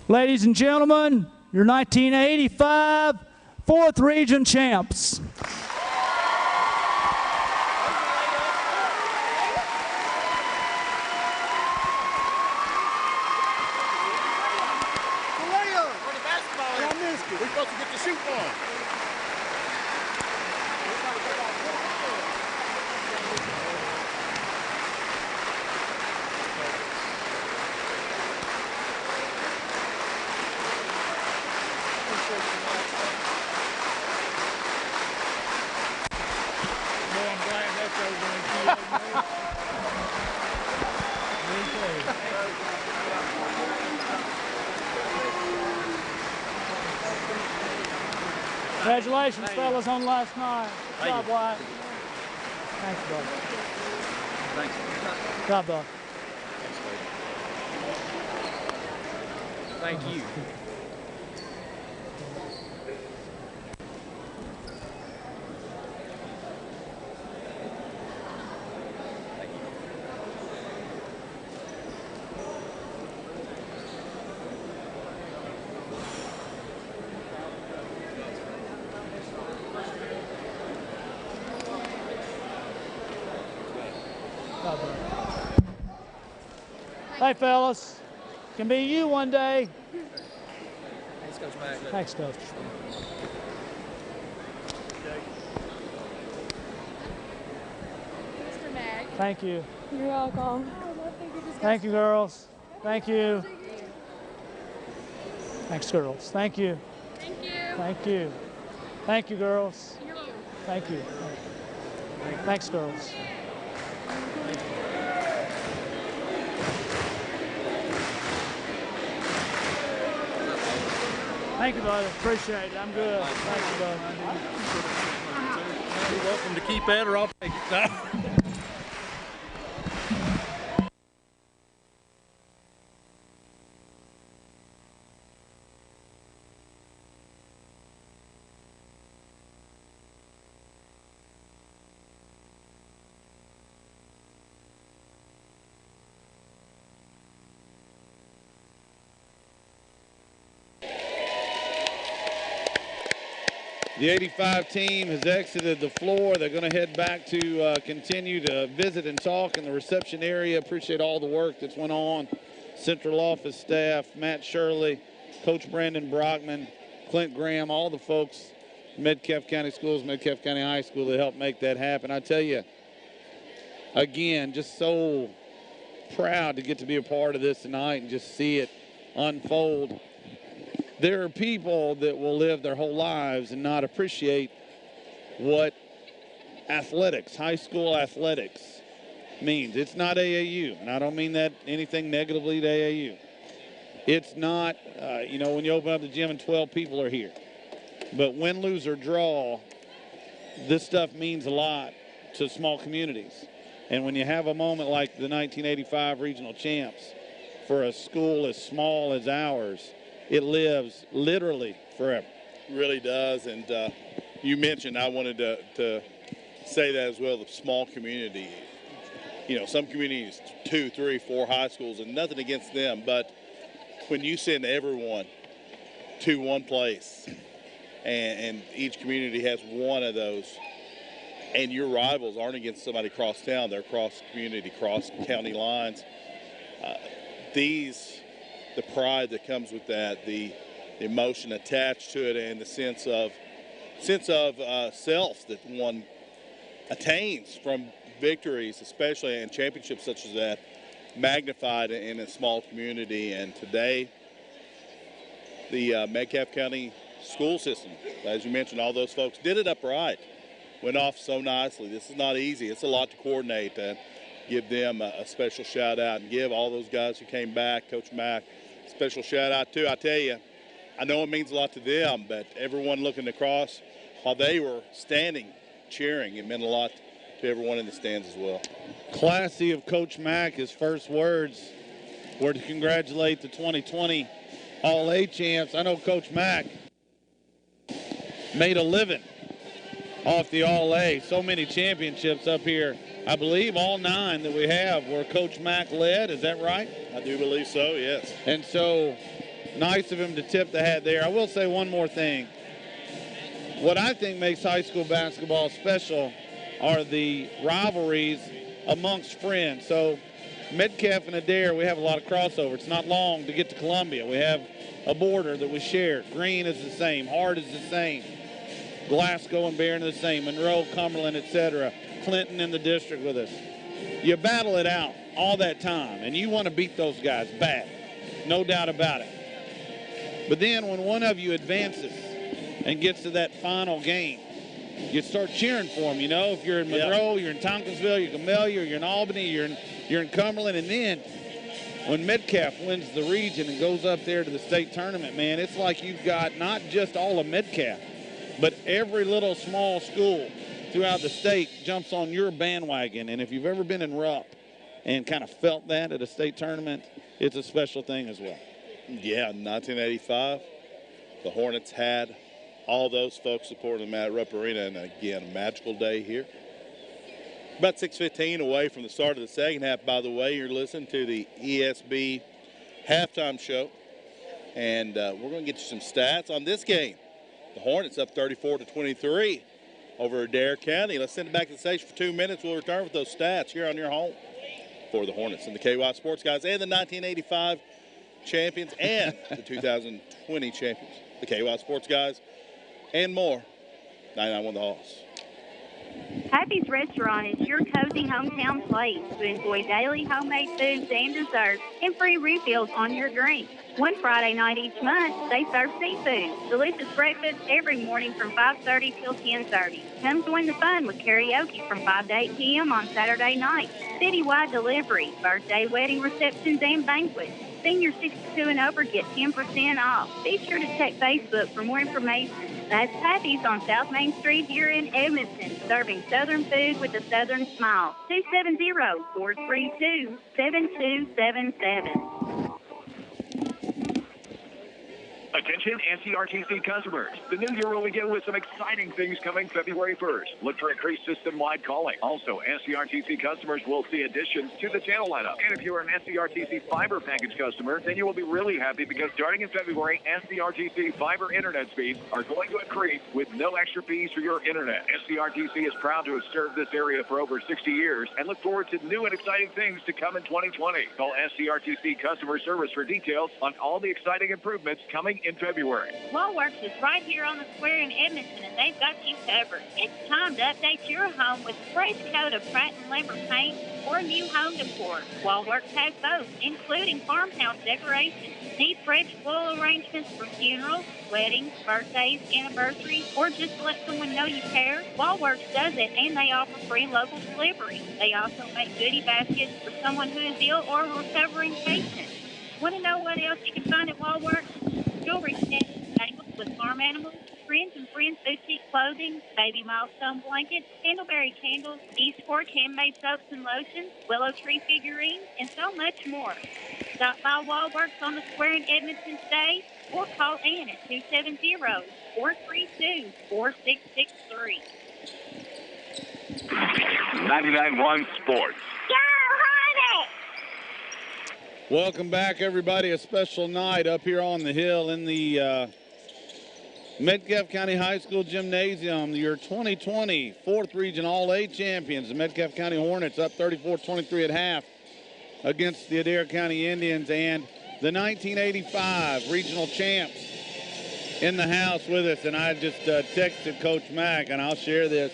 Ladies and gentlemen, your 1985 4th Region champs. We're supposed to get the shoot on. Congratulations, fellas, on last night. Good job, Wyatt. Thanks, bud. Thanks. Good job, bud. Thank you. Hey, fellas. Can be you one day. Thanks, Coach Mack. Thanks, Coach. Mr. Mack. Thank you. You're welcome. Thank you, girls. Thank you. Thanks, girls. Thank you. Thank you. Thank you. Thank you, girls. You're welcome. Thank you. Thanks, girls. Thank you, buddy. Appreciate it. I'm good. Thank you, buddy. You're welcome to keep that, or I'll take it. The 85 team has exited the floor. They're going to head back to continue to visit and talk in the reception area. Appreciate all the work that's went on. Central office staff, Matt Shirley, Coach Brandon Brockman, Clint Graham, all the folks, Metcalfe County Schools, Metcalfe County High School that helped make that happen. I tell you, again, just so proud to get to be a part of this tonight and just see it unfold. There are people that will live their whole lives and not appreciate what athletics, high school athletics, means. It's not AAU, and I don't mean that anything negatively to AAU. It's not, when you open up the gym and 12 people are here. But win, lose, or draw, this stuff means a lot to small communities. And when you have a moment like the 1985 regional champs for a school as small as ours, it lives literally forever. Really does, and you mentioned, I wanted to say that as well, the small community. You know, some communities, 2, 3, 4 high schools, and nothing against them, but when you send everyone to one place, and each community has one of those, and your rivals aren't against somebody across town, they're across community, cross county lines. The pride that comes with that, the emotion attached to it, and the sense of self that one attains from victories, especially in championships such as that, magnified in a small community. And today, the Metcalfe County school system, as you mentioned, all those folks did it upright, went off so nicely. This is not easy. It's a lot to coordinate. give them a special shout out and give all those guys who came back, Coach Mack, a special shout out too. I tell you, I know it means a lot to them, but everyone looking across while they were standing, cheering, it meant a lot to everyone in the stands as well. Classy of Coach Mack, his first words were to congratulate the 2020 All-A champs. I know Coach Mack made a living off the All-A. So many championships up here. I believe all 9 that we have were Coach Mack led. Is that right? I do believe so, yes. And so nice of him to tip the hat there. I will say one more thing. What I think makes high school basketball special are the rivalries amongst friends. So Metcalfe and Adair, we have a lot of crossover. It's not long to get to Columbia. We have a border that we share. Green is the same. Hart is the same. Glasgow and Barron are the same. Monroe, Cumberland, etc. Clinton in the district with us. You battle it out all that time, and you want to beat those guys bad. No doubt about it. But then when one of you advances and gets to that final game, you start cheering for them. You know, if you're in Monroe, you're in Tompkinsville, you're in Camellia, you're in Albany, you're in Cumberland, and then when Metcalfe wins the region and goes up there to the state tournament, man, it's like you've got not just all of Metcalfe, but every little small school throughout the state jumps on your bandwagon. And if you've ever been in Rupp and kind of felt that at a state tournament, it's a special thing as well. Yeah, in 1985, the Hornets had all those folks supporting them at Rupp Arena, and again, a magical day here. About 6:15 away from the start of the second half, by the way. You're listening to the ESB halftime show, and we're going to get you some stats on this game. The Hornets up 34-23 over Adair County. Let's send it back to the station for 2 minutes. We'll return with those stats here on your home for the Hornets and the KY Sports guys and the 1985 champions and the 2020 champions, the KY Sports guys, and more. 99.1 The Hoss. Happy's Restaurant is your cozy hometown place to enjoy daily homemade foods and desserts and free refills on your drink. One Friday night each month, they serve seafood. Delicious breakfast every morning from 5:30 till 10:30. Come join the fun with karaoke from 5 to 8 p.m. on Saturday night. Citywide delivery, birthday, wedding receptions, and banquets. Seniors 62 and over get 10% off. Be sure to check Facebook for more information. That's Happy's on South Main Street here in Edmonton, serving Southern food with a Southern smile. 270-432-7277. Attention NCRTC customers. The new year will begin with some exciting things coming February 1st. Look for increased system-wide calling. Also, NCRTC customers will see additions to the channel lineup. And if you're an NCRTC fiber package customer, then you will be really happy because starting in February, NCRTC fiber internet speeds are going to increase with no extra fees for your internet. NCRTC is proud to have served this area for over 60 years and look forward to new and exciting things to come in 2020. Call NCRTC customer service for details on all the exciting improvements coming in February. Wallworks is right here on the square in Edmonton, and they've got you covered. It's time to update your home with a fresh coat of Pratt & Lambert paint or new home decor. Wallworks has both, including farmhouse decorations. Need fresh floral arrangements for funerals, weddings, birthdays, anniversaries, or just to let someone know you care? Wallworks does it, and they offer free local delivery. They also make goodie baskets for someone who is ill or a recovering patient. Want to know what else you can find at Wallworks? Jewelry sets, tables with farm animals, Friends and Friends boutique clothing, baby milestone blankets, candleberry candles, Eastport handmade soaps and lotions, willow tree figurines, and so much more. Stop by Wallworks on the square in Edmonton today or call Ann at 270-432-4663. 99.1 Sports. Welcome back, everybody. A special night up here on the hill in the Metcalfe County High School Gymnasium. Your 2020 4th Region All-A champions, the Metcalfe County Hornets, up 34-23 at half against the Adair County Indians, and the 1985 regional champs in the house with us. And I just texted Coach Mack, and I'll share this.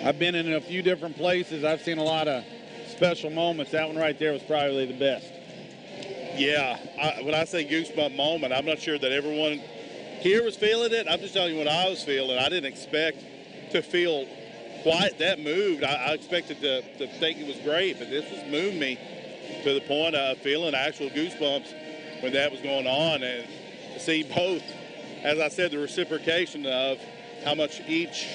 I've been in a few different places. I've seen a lot of special moments. That one right there was probably the best. Yeah, when I say goosebump moment, I'm not sure that everyone here was feeling it. I'm just telling you what I was feeling. I didn't expect to feel quite that moved. I expected to think it was great, but this has moved me to the point of feeling actual goosebumps when that was going on, and to see both, as I said, the reciprocation of how much each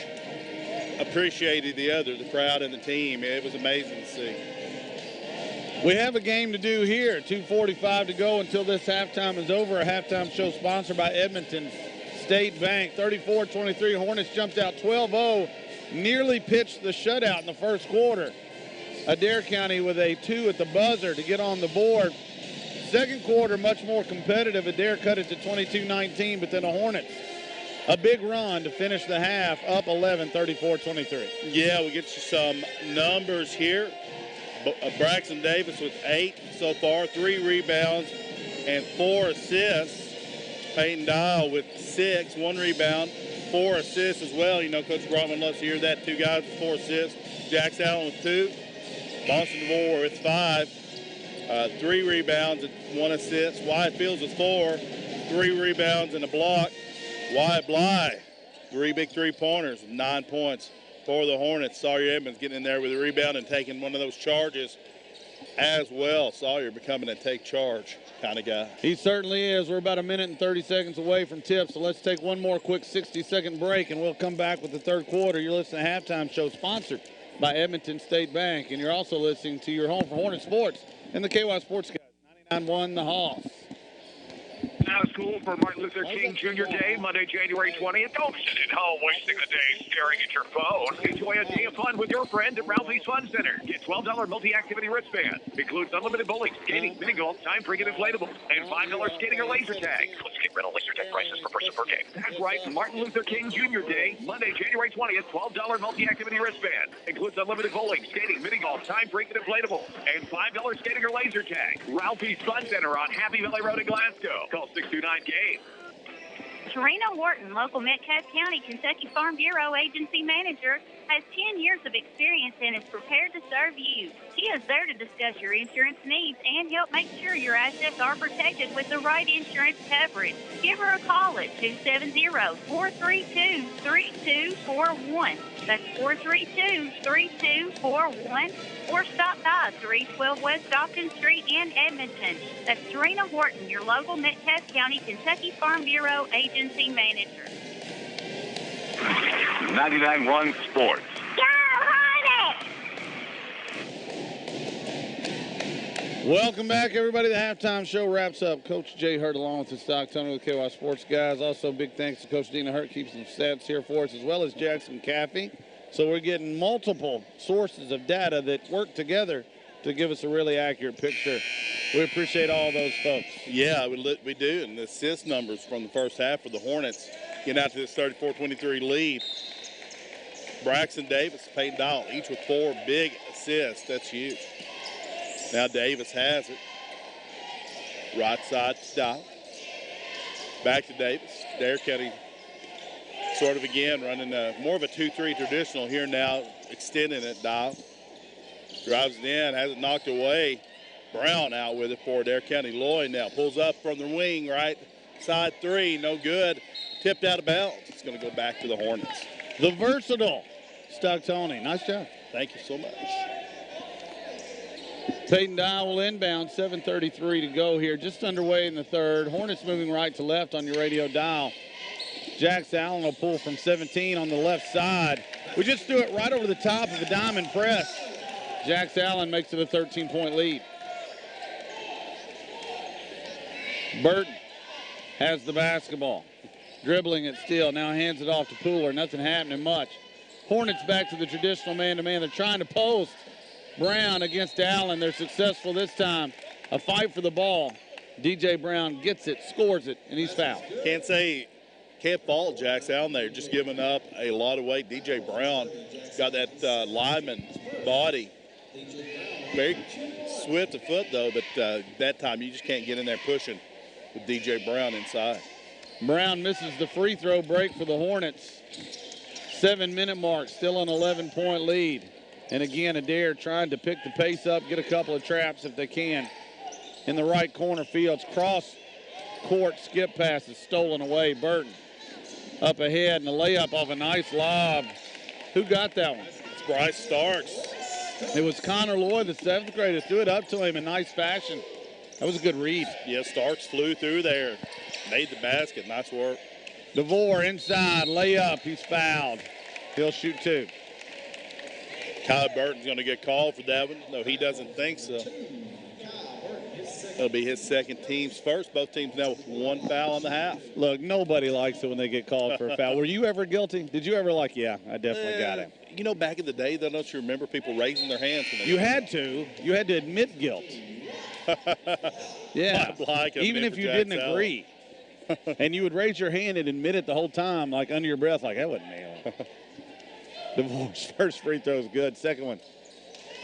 appreciated the other, the crowd and the team. It was amazing to see. We have a game to do here. 2:45 to go until this halftime is over. A halftime show sponsored by Edmonton State Bank. 34-23. Hornets jumped out 12-0. Nearly pitched the shutout in the first quarter. Adair County with a 2 at the buzzer to get on the board. Second quarter, much more competitive. Adair cut it to 22-19, but then the Hornets, a big run to finish the half, up 11, 34-23. Yeah, we get you some numbers here. Braxton Davis with 8 so far, 3 rebounds and 4 assists. Peyton Dial with 6, 1 rebound, 4 assists as well. You know, Coach Brotman loves to hear that. 2 guys with 4 assists. Jax Allen with 2. Boston DeVore with 5. 3 rebounds and 1 assist. Wyatt Fields with 4. 3 rebounds and a block. Wyatt Bly, 3 big 3-pointers, 9 points for the Hornets. Sawyer Edmonds getting in there with a rebound and taking one of those charges as well. Sawyer becoming a take charge kind of guy. He certainly is. We're about a minute and 30 seconds away from tip, so let's take one more quick 60-second break, and we'll come back with the third quarter. You're listening to Halftime Show, sponsored by Edmonton State Bank, and you're also listening to your home for Hornet Sports and the KY Sports Guys, 99.1 The Hoss. Out of school for Martin Luther King Jr. Day, Monday, January 20th. Don't sit at home wasting the day staring at your phone. Enjoy a day of fun with your friend at Ralphie's Fun Center. Get $12 multi-activity wristband. Includes unlimited bowling, skating, mini golf, time pregame inflatable, and $5 skating or laser tag. Let's get rental laser tag prices per person per game. That's right, Martin Luther King Jr. Day, Monday, January 20th, $12 multi-activity wristband. Includes unlimited bowling, skating, mini golf, time pregame inflatable, and $5 skating or laser tag. Ralphie's Fun Center on Happy Valley Road in Glasgow. Call 629-GAME. Tarina Wharton, local Metcalfe County Kentucky Farm Bureau agency manager, has 10 years of experience and is prepared to serve you. She is there to discuss your insurance needs and help make sure your assets are protected with the right insurance coverage. Give her a call at 270-432-3241. That's 432-3241. Or stop by 312 West Dawkins Street in Edmonton. That's Tarina Wharton, your local Metcalfe County Kentucky Farm Bureau agency manager. 99.1 Sports. Go Hornets! Welcome back, everybody. The halftime show wraps up. Coach Jay Hurt along with the Stock Tunnel with KY Sports Guys. Also, big thanks to Coach Dina Hurt, keeps some stats here for us, as well as Jackson Caffey. So we're getting multiple sources of data that work together to give us a really accurate picture. We appreciate all those folks. Yeah, we do. And the assist numbers from the first half for the Hornets getting out to this 34-23 lead. Braxton Davis, Peyton Dial, each with 4 big assists. That's huge. Now Davis has it. Right side to Dial. Back to Davis. Adair County sort of again running more of a 2-3 traditional here now, extending it. Dial drives it in, has it knocked away. Brown out with it for Adair County. Lloyd now pulls up from the wing, right side 3, no good. Tipped out of bounds. It's going to go back to the Hornets. The versatile Stock Tony. Nice job. Thank you so much. Peyton Dial will inbound, 7:33 to go here. Just underway in the third. Hornets moving right to left on your radio dial. Jax Allen will pull from 17 on the left side. We just threw it right over the top of a diamond press. Jax Allen makes it a 13-point lead. Burton has the basketball. Dribbling it still. Now hands it off to Pooler. Nothing happening much. Hornets back to the traditional man-to-man. They're trying to post. Brown against Allen. They're successful this time. A fight for the ball. DJ Brown gets it, scores it, and he's fouled. Can't fault Jax Allen there. Just giving up a lot of weight. DJ Brown got that lineman body. Very swift of foot, though, but that time you just can't get in there pushing with DJ Brown inside. Brown misses the free throw break for the Hornets. 7-minute mark, still an 11-point lead. And again, Adair trying to pick the pace up, get a couple of traps if they can. In the right corner, Fields cross court skip pass is stolen away. Burton up ahead and a layup off a nice lob Who got that one? It's Bryce Starks. It was Connor Lloyd, the 7th grader, threw it up to him in nice fashion. That was a good read. Yeah, Starks flew through there. Made the basket. Nice work. DeVore inside, layup. He's fouled. He'll shoot 2. Kyle Burton's going to get called for that one. No, he doesn't think so. It'll be his second team's first. Both teams now with 1 foul in the half. Look, nobody likes it when they get called for a foul. Were you ever guilty? Did you ever yeah, I definitely got it. You know, back in the day, though, don't you remember people raising their hands? When they You had to admit guilt. Yeah, even if you didn't agree. And you would raise your hand and admit it the whole time, like under your breath, like that wasn't me. DeVore's first free throw is good. Second one,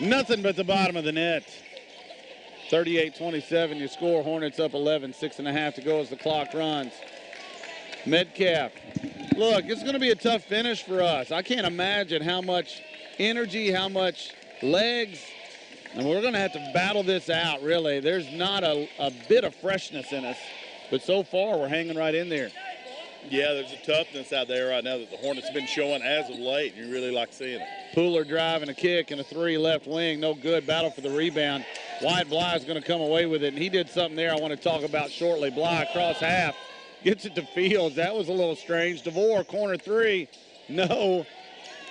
nothing but the bottom of the net. 38-27, your score. Hornets up 11, 6.5 to go as the clock runs. Metcalfe. Look, it's going to be a tough finish for us. I can't imagine how much energy, how much legs, and we're going to have to battle this out, really. There's not a bit of freshness in us, but so far we're hanging right in there. Yeah, there's a toughness out there right now that the Hornets have been showing as of late. You really like seeing it. Pooler driving a kick and a 3 left wing. No good. Battle for the rebound. Wyatt Bly is going to come away with it, and he did something there I want to talk about shortly. Bly across half. Gets it to Fields. That was a little strange. DeVore, corner 3. No.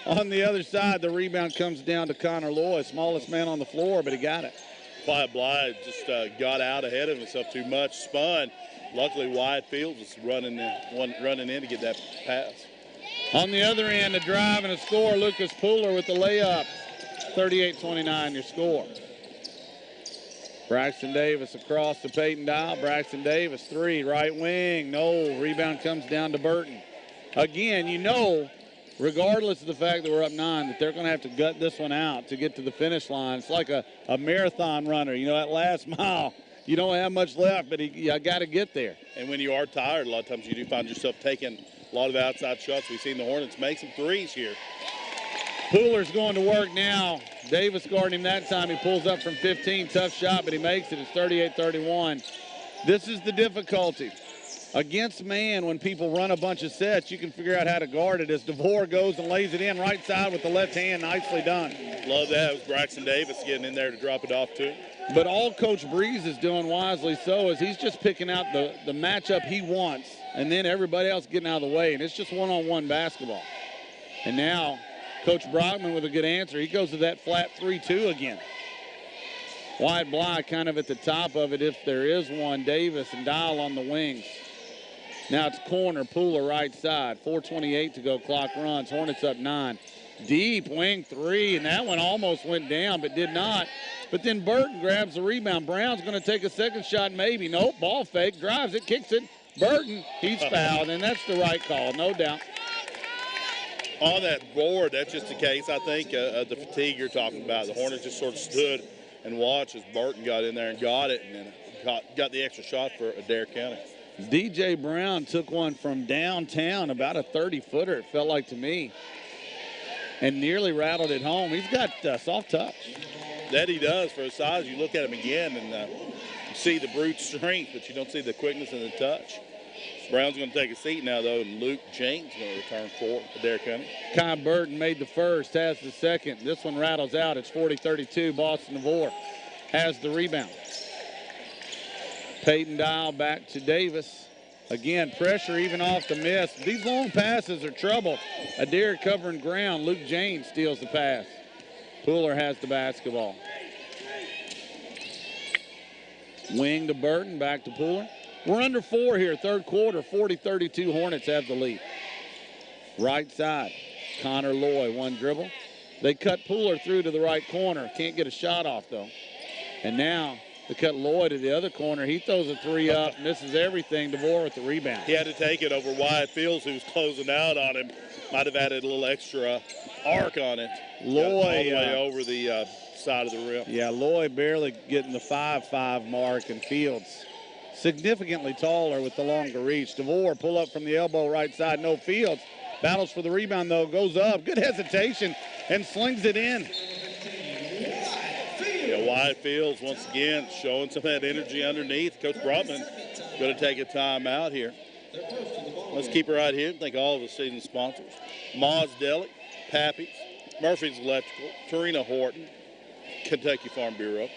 On the other side, the rebound comes down to Connor Lloyd. Smallest man on the floor, but he got it. Wyatt Bly just got out ahead of himself too much. Spun. Luckily, Wyatt Fields was running in to get that pass. On the other end, a drive and a score. Lucas Pooler with the layup. 38-29, your score. Braxton Davis across to Peyton Dial. Braxton Davis, 3, right wing. No, rebound comes down to Burton. Again, you know, regardless of the fact that we're up 9, that they're going to have to gut this one out to get to the finish line. It's like a marathon runner, you know, that last mile. You don't have much left, but you got to get there. And when you are tired, a lot of times you do find yourself taking a lot of outside shots. We've seen the Hornets make some threes here. Pooler's going to work now. Davis guarding him that time. He pulls up from 15. Tough shot, but he makes it. It's 38-31. This is the difficulty. Against man, when people run a bunch of sets, you can figure out how to guard it. As DeVore goes and lays it in right side with the left hand, nicely done. Love that. It was Braxton Davis getting in there to drop it off too. But all Coach Breeze is doing, wisely so, is he's just picking out the matchup he wants, and then everybody else getting out of the way, and it's just one-on-one basketball. And now Coach Brockman with a good answer. He goes to that flat 3-2 again. Wyatt Bly kind of at the top of it if there is one. Davis and Dial on the wings. Now it's corner, Pooler right side. 4:28 to go, clock runs. Hornets up 9. Deep wing 3, and that one almost went down but did not. But then Burton grabs the rebound. Brown's going to take a second shot maybe. Nope, ball fake, drives it, kicks it. Burton, he's fouled, and that's the right call, no doubt. On that board, that's just the case, I think, of the fatigue you're talking about. The Hornets just sort of stood and watched as Burton got in there and got it, and then got the extra shot for Adair County. DJ Brown took one from downtown, about a 30-footer, it felt like to me, and nearly rattled it home. He's got soft touch. That he does for his size. You look at him again and you see the brute strength, but you don't see the quickness and the touch. Brown's going to take a seat now, though, and Luke James going to return for Adair County. Kai Burton made the first, has the second. This one rattles out. It's 40-32. Boston DeVore has the rebound. Peyton Dial back to Davis. Again, pressure even off the miss. These long passes are trouble. Adair covering ground. Luke James steals the pass. Pooler has the basketball. Wing to Burton, back to Pooler. We're under 4 here, third quarter. 40-32, Hornets have the lead. Right side, Connor Lloyd, one dribble. They cut Pooler through to the right corner. Can't get a shot off, though. And now they cut Lloyd to the other corner. He throws a 3 up, misses everything. DeVore with the rebound. He had to take it over Wyatt Fields, who was closing out on him. Might have added a little extra arc on it. Lloyd all the way over the side of the rim. Yeah, Lloyd barely getting the 5'5" mark, and Fields significantly taller with the longer reach. DeVore pull up from the elbow right side, no Fields. Battles for the rebound, though, goes up. Good hesitation and slings it in. Yeah, Wyatt Fields once again showing some of that energy underneath. Coach Brockman going to take a timeout here. Let's keep it right here and thank all of the season sponsors. Ma's Deli, Pappy's, Murphy's Electrical, Torino Horton, Kentucky Farm Bureau,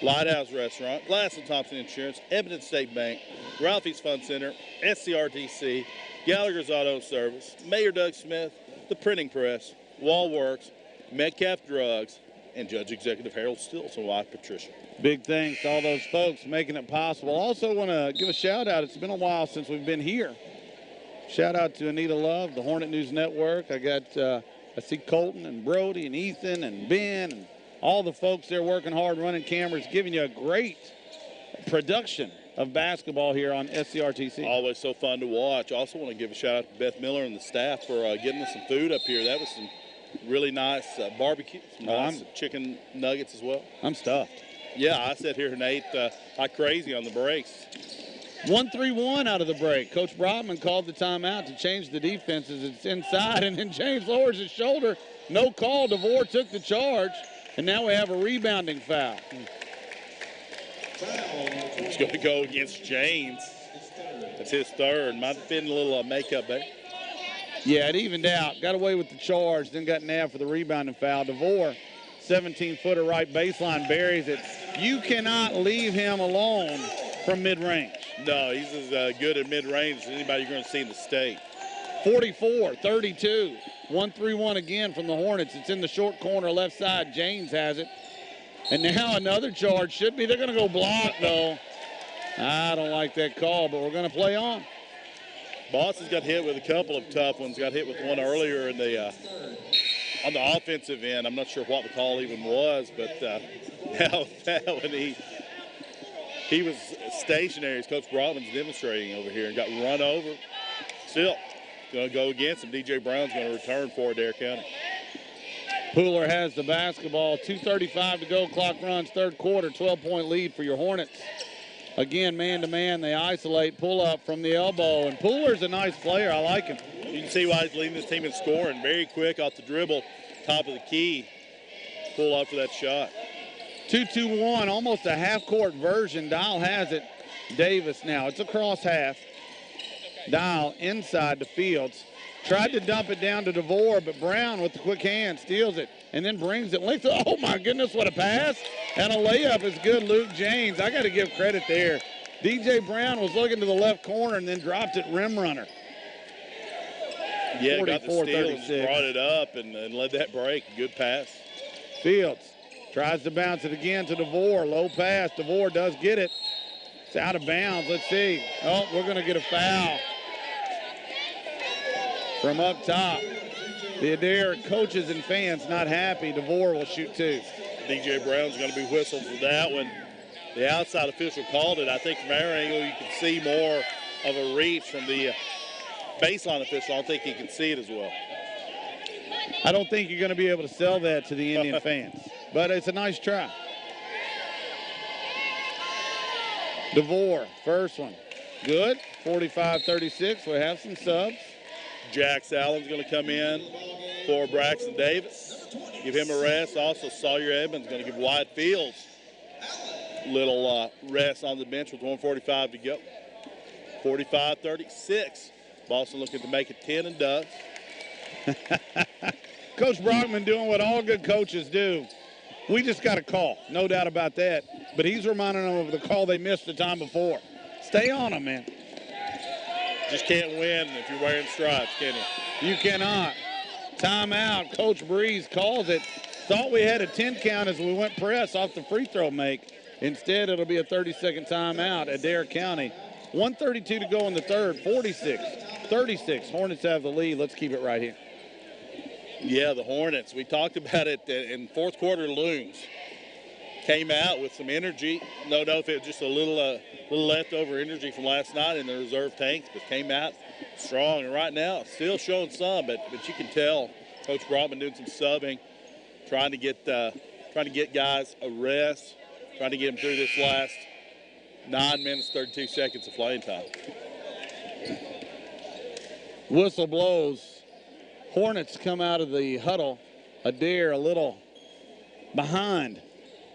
Lighthouse Restaurant, Glass & Thompson Insurance, Evidence State Bank, Ralphie's Fun Center, SCRTC, Gallagher's Auto Service, Mayor Doug Smith, The Printing Press, Wallworks, Metcalfe Drugs, and Judge Executive Harold Stills and wife Patricia. Big thanks to all those folks making it possible. Also want to give a shout out. It's been a while since we've been here. Shout out to Anita Love, the Hornet News Network. I see Colton and Brody and Ethan and Ben and all the folks there working hard, running cameras, giving you a great production of basketball here on SCRTC. Always so fun to watch. Also want to give a shout out to Beth Miller and the staff for getting us some food up here. That was some really nice barbecue, some nice chicken nuggets as well. I'm stuffed. Yeah, I sat here and ate like crazy on the breaks. 1-3-1 out of the break. Coach Brodman called the timeout to change the defenses. It's inside, and then James lowers his shoulder. No call. DeVore took the charge, and now we have a rebounding foul. It's going to go against James. That's his third. Might have been a little makeup there. Yeah, it evened out. Got away with the charge, then got nabbed for the rebounding foul. DeVore, 17-footer right baseline, buries it. You cannot leave him alone from mid-range. No, he's as good at mid-range as anybody you're going to see in the state. 44-32. 1-3-1 again from the Hornets. It's in the short corner left side. James has it. And now another charge. Should be. They're going to go block, though. I don't like that call, but we're going to play on. Boston's got hit with a couple of tough ones. Got hit with one earlier in the on the offensive end. I'm not sure what the call even was, but now that one he was stationary as Coach Brodman's demonstrating over here and got run over. Still going to go against him. DJ Brown's going to return for Adair County. Pooler has the basketball. 2:35 to go. Clock runs third quarter. 12-point lead for your Hornets. Again, man-to-man, they isolate, pull up from the elbow, and Pooler's a nice player. I like him. You can see why he's leading this team in scoring. Very quick off the dribble, top of the key. Pull up for that shot. 2-2-1, almost a half-court version. Dial has it. Davis now. It's across half. Dial inside to Fields. Tried to dump it down to DeVore, but Brown with the quick hand steals it and then brings it length. Oh, my goodness, what a pass. And a layup is good, Luke James. I got to give credit there. DJ Brown was looking to the left corner and then dropped it rim runner. Yeah, got the steal and brought it up and led that break. Good pass. Fields tries to bounce it again to DeVore. Low pass. DeVore does get it. It's out of bounds. Let's see. Oh, we're going to get a foul from up top. The Adair coaches and fans not happy. DeVore will shoot two. DJ Brown's going to be whistled for that one. The outside official called it. I think from our angle you can see more of a reach from the baseline official. I don't think he can see it as well. I don't think you're going to be able to sell that to the Indian fans, but it's a nice try. DeVore, first one. Good. 45-36. We have some subs. Jack Allen's going to come in for Braxton Davis. Give him a rest. Also, Sawyer Edmonds going to give Wyatt Fields little rest on the bench with 1:45 to go. 45-36. Boston looking to make it 10 and does. Coach Brodman doing what all good coaches do. We just got a call, no doubt about that. But he's reminding them of the call they missed the time before. Stay on them, man. Just can't win if you're wearing stripes, can you? You cannot. Timeout. Coach Breeze calls it. Thought we had a 10 count as we went press off the free throw make. Instead, it'll be a 30-second timeout. Adair County. 1:32 to go in the third. 46-36. Hornets have the lead. Let's keep it right here. Yeah, the Hornets. We talked about it in fourth quarter looms. Came out with some energy. Don't know if it was just a little leftover energy from last night in the reserve tanks, but came out strong. And right now, still showing some, but you can tell Coach Brodman doing some subbing, trying to get guys a rest, trying to get them through this last 9 minutes, 32 seconds of playing time. Whistle blows. Hornets come out of the huddle. Adair a little behind.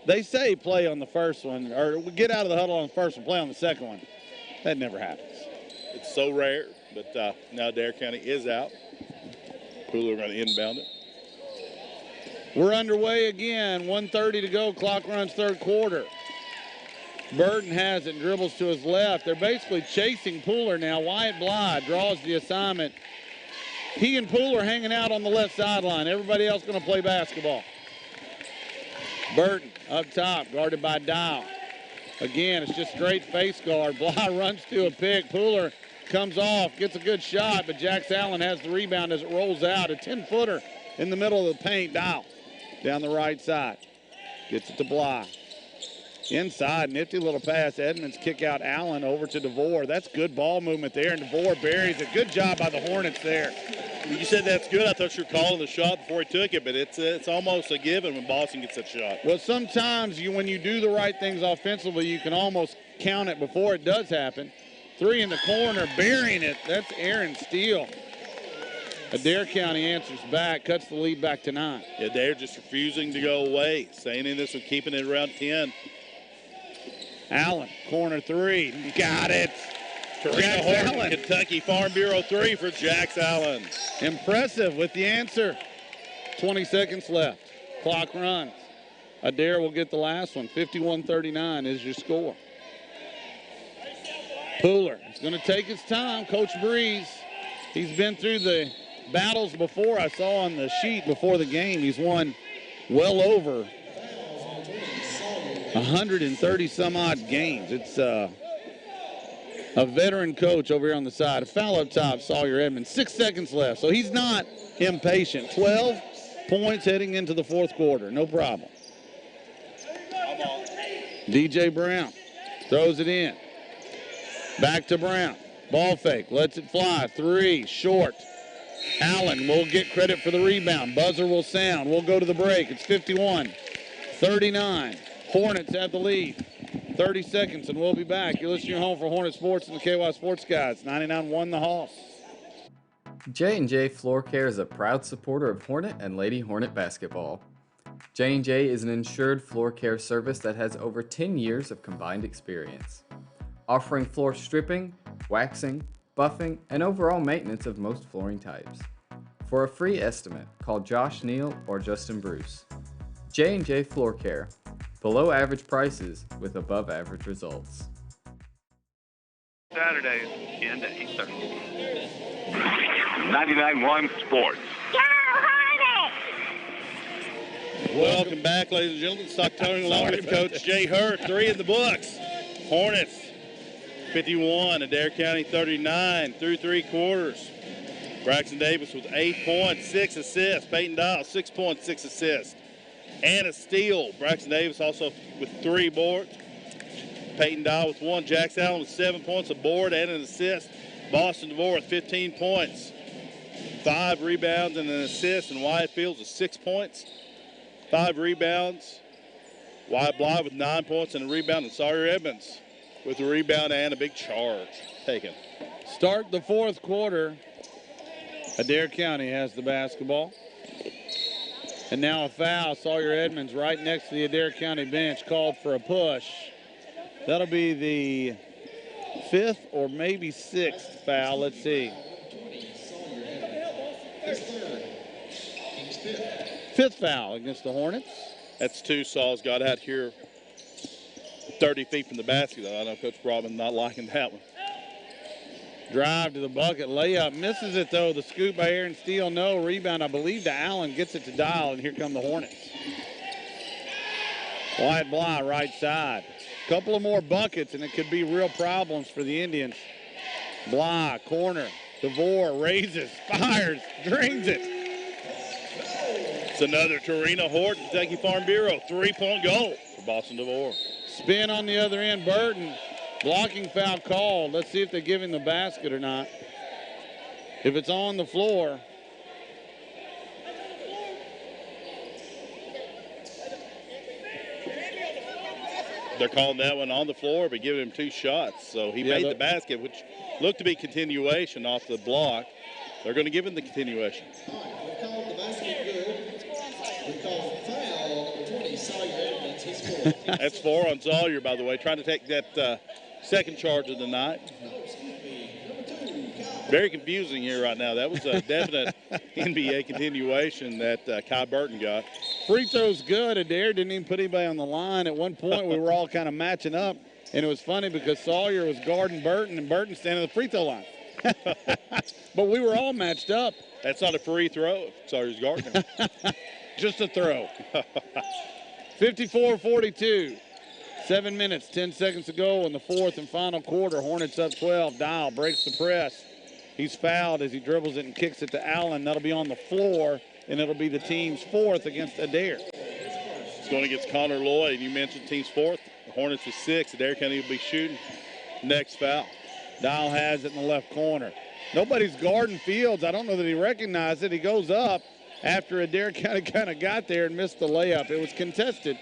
They say play on the first one, or get out of the huddle on the first one, play on the second one. That never happens. It's so rare, but now Adair County is out. Pooler going to inbound it. We're underway again. 1:30 to go. Clock runs third quarter. Burton has it, dribbles to his left. They're basically chasing Pooler now. Wyatt Bly draws the assignment. He and Pooler hanging out on the left sideline. Everybody else going to play basketball. Burton up top, guarded by Dial. Again, it's just straight face guard. Bly runs to a pick. Pooler comes off, gets a good shot, but Jax Allen has the rebound as it rolls out. A 10-footer in the middle of the paint. Dial down the right side. Gets it to Bly. Inside, nifty little pass. Edmonds kick out Allen over to DeVore. That's good ball movement there, and DeVore buries it. Good job by the Hornets there. You said that's good. I thought you were calling the shot before he took it, but it's almost a given when Boston gets that shot. Well, sometimes when you do the right things offensively, you can almost count it before it does happen. Three in the corner, burying it. That's Aaron Steele. Adair County answers back, cuts the lead back to 9. Yeah, they're just refusing to go away, staying in this and keeping it around 10. Allen, corner three, got it. Jax Allen. Kentucky Farm Bureau 3 for Jax Allen. Impressive with the answer. 20 seconds left. Clock runs. Adair will get the last one. 51-39 is your score. Pooler is going to take his time. Coach Breeze, he's been through the battles before. I saw on the sheet before the game, he's won well over 130 some odd games. It's a veteran coach over here on the side. A foul up top, Sawyer Edmonds. 6 seconds left, so he's not impatient. 12 points heading into the fourth quarter. No problem. DJ Brown throws it in. Back to Brown. Ball fake, lets it fly. Three, short. Allen will get credit for the rebound. Buzzer will sound. We'll go to the break. It's 51-39. Hornets have the lead. 30 seconds, and we'll be back. You're listening home for Hornet Sports and the KY Sports Guys. 99-1 the Hoss. J&J Floor Care is a proud supporter of Hornet and Lady Hornet basketball. J&J is an insured floor care service that has over 10 years of combined experience, offering floor stripping, waxing, buffing, and overall maintenance of most flooring types. For a free estimate, call Josh Neal or Justin Bruce. J&J Floor Care. Below average prices with above average results. Saturdays, 10 to 8:30. 99.1 Sports. Go Hornets! Welcome back, ladies and gentlemen. Stockton along with Coach Jay Hurt. 3 in the books. Hornets 51, Adair County 39 through 3 quarters. Braxton Davis with 8 points, 6 assists. Peyton Dial, 6 points, 6 assists. And a steal. Braxton Davis also with 3 boards. Peyton Dial with 1. Jax Allen with 7 points, a board and an assist. Boston DeVore with 15 points, 5 rebounds and an assist. And Wyatt Fields with 6 points, 5 rebounds. Wyatt Bly with 9 points and a rebound. And Sawyer Edmonds with a rebound and a big charge taken. Start the fourth quarter. Adair County has the basketball. And now a foul. Sawyer Edmonds right next to the Adair County bench called for a push. That'll be the 5th or maybe 6th foul. Let's see. 5th foul against the Hornets. That's 2. Saw's got out here 30 feet from the basket. I know Coach Brobman not liking that one. Drive to the bucket, layup, misses it though. The scoop by Aaron Steele, no. Rebound, I believe, to Allen, gets it to Dial, and here come the Hornets. Wyatt Bly, right side. Couple of more buckets, and it could be real problems for the Indians. Bly, corner. DeVore raises, fires, drains it. It's another Torino Horton, Kentucky Farm Bureau, 3-point goal for Boston DeVore. Spin on the other end, Burton. Blocking foul called. Let's see if they give him the basket or not. If it's on the floor. They're calling that one on the floor, but giving him 2 shots. So he made the basket, which looked to be continuation off the block. They're going to give him the continuation. All right, we called the basket good. We called foul number 20, Sawyer Edmonds. He scored. That's 4 on Sawyer, by the way, trying to take that second charge of the night. No, excuse me. Number Very confusing here right now. That was a definite NBA continuation that Kai Burton got. Free throw's good. Adair didn't even put anybody on the line. At one point, we were all kind of matching up, and it was funny because Sawyer was guarding Burton, and Burton standing at the free throw line. But we were all matched up. That's not a free throw. Sawyer's guarding. Just a throw. 54-42. 7 minutes, 10 seconds to go in the fourth and final quarter. Hornets up 12. Dial breaks the press. He's fouled as he dribbles it and kicks it to Allen. That'll be on the floor, and it'll be the team's fourth against Adair. It's going against Connor Lloyd. You mentioned team's fourth. The Hornets is 6. Adair County will be shooting. Next foul. Dial has it in the left corner. Nobody's guarding Fields. I don't know that he recognized it. He goes up after Adair County kind of got there and missed the layup. It was contested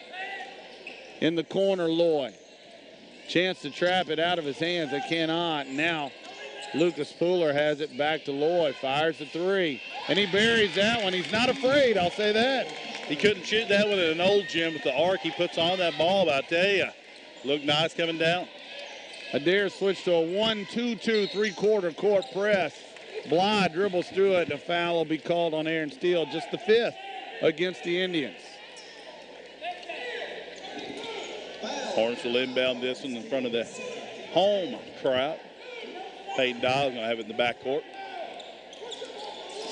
in the corner, Lloyd. Chance to trap it out of his hands. They cannot. Now Lucas Pooler has it back to Lloyd. Fires the three. And he buries that one. He's not afraid, I'll say that. He couldn't shoot that one at an old gym with the arc he puts on that ball, but I tell you, looked nice coming down. Adair switched to a 1-2-2 three-quarter court press. Bly dribbles through it. A foul will be called on Aaron Steele, just the 5th against the Indians. Hornets will inbound this one in front of the home crowd. Peyton Dial's going to have it in the backcourt.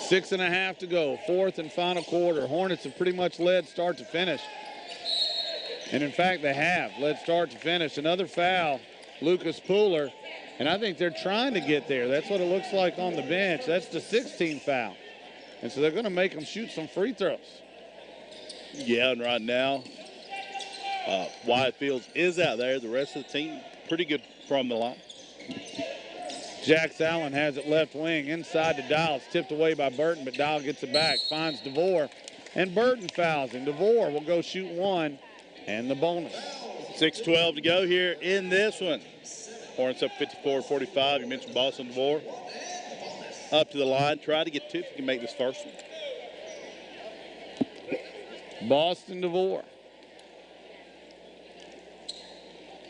6.5 to go, fourth and final quarter. Hornets have pretty much led start to finish. And in fact, they have led start to finish. Another foul, Lucas Pooler. And I think they're trying to get there. That's what it looks like on the bench. That's the 16th foul. And so they're going to make them shoot some free throws. Yeah, and right now, Wyatt Fields is out there. The rest of the team pretty good from the line. Jax Allen has it left wing inside to Dial. It's tipped away by Burton, but Dial gets it back. Finds DeVore, and Burton fouls him. DeVore will go shoot one, and the bonus. 6:12 to go here in this one. Hornets up 54-45. You mentioned Boston DeVore. Up to the line. Try to get two if you can make this first one. Boston DeVore.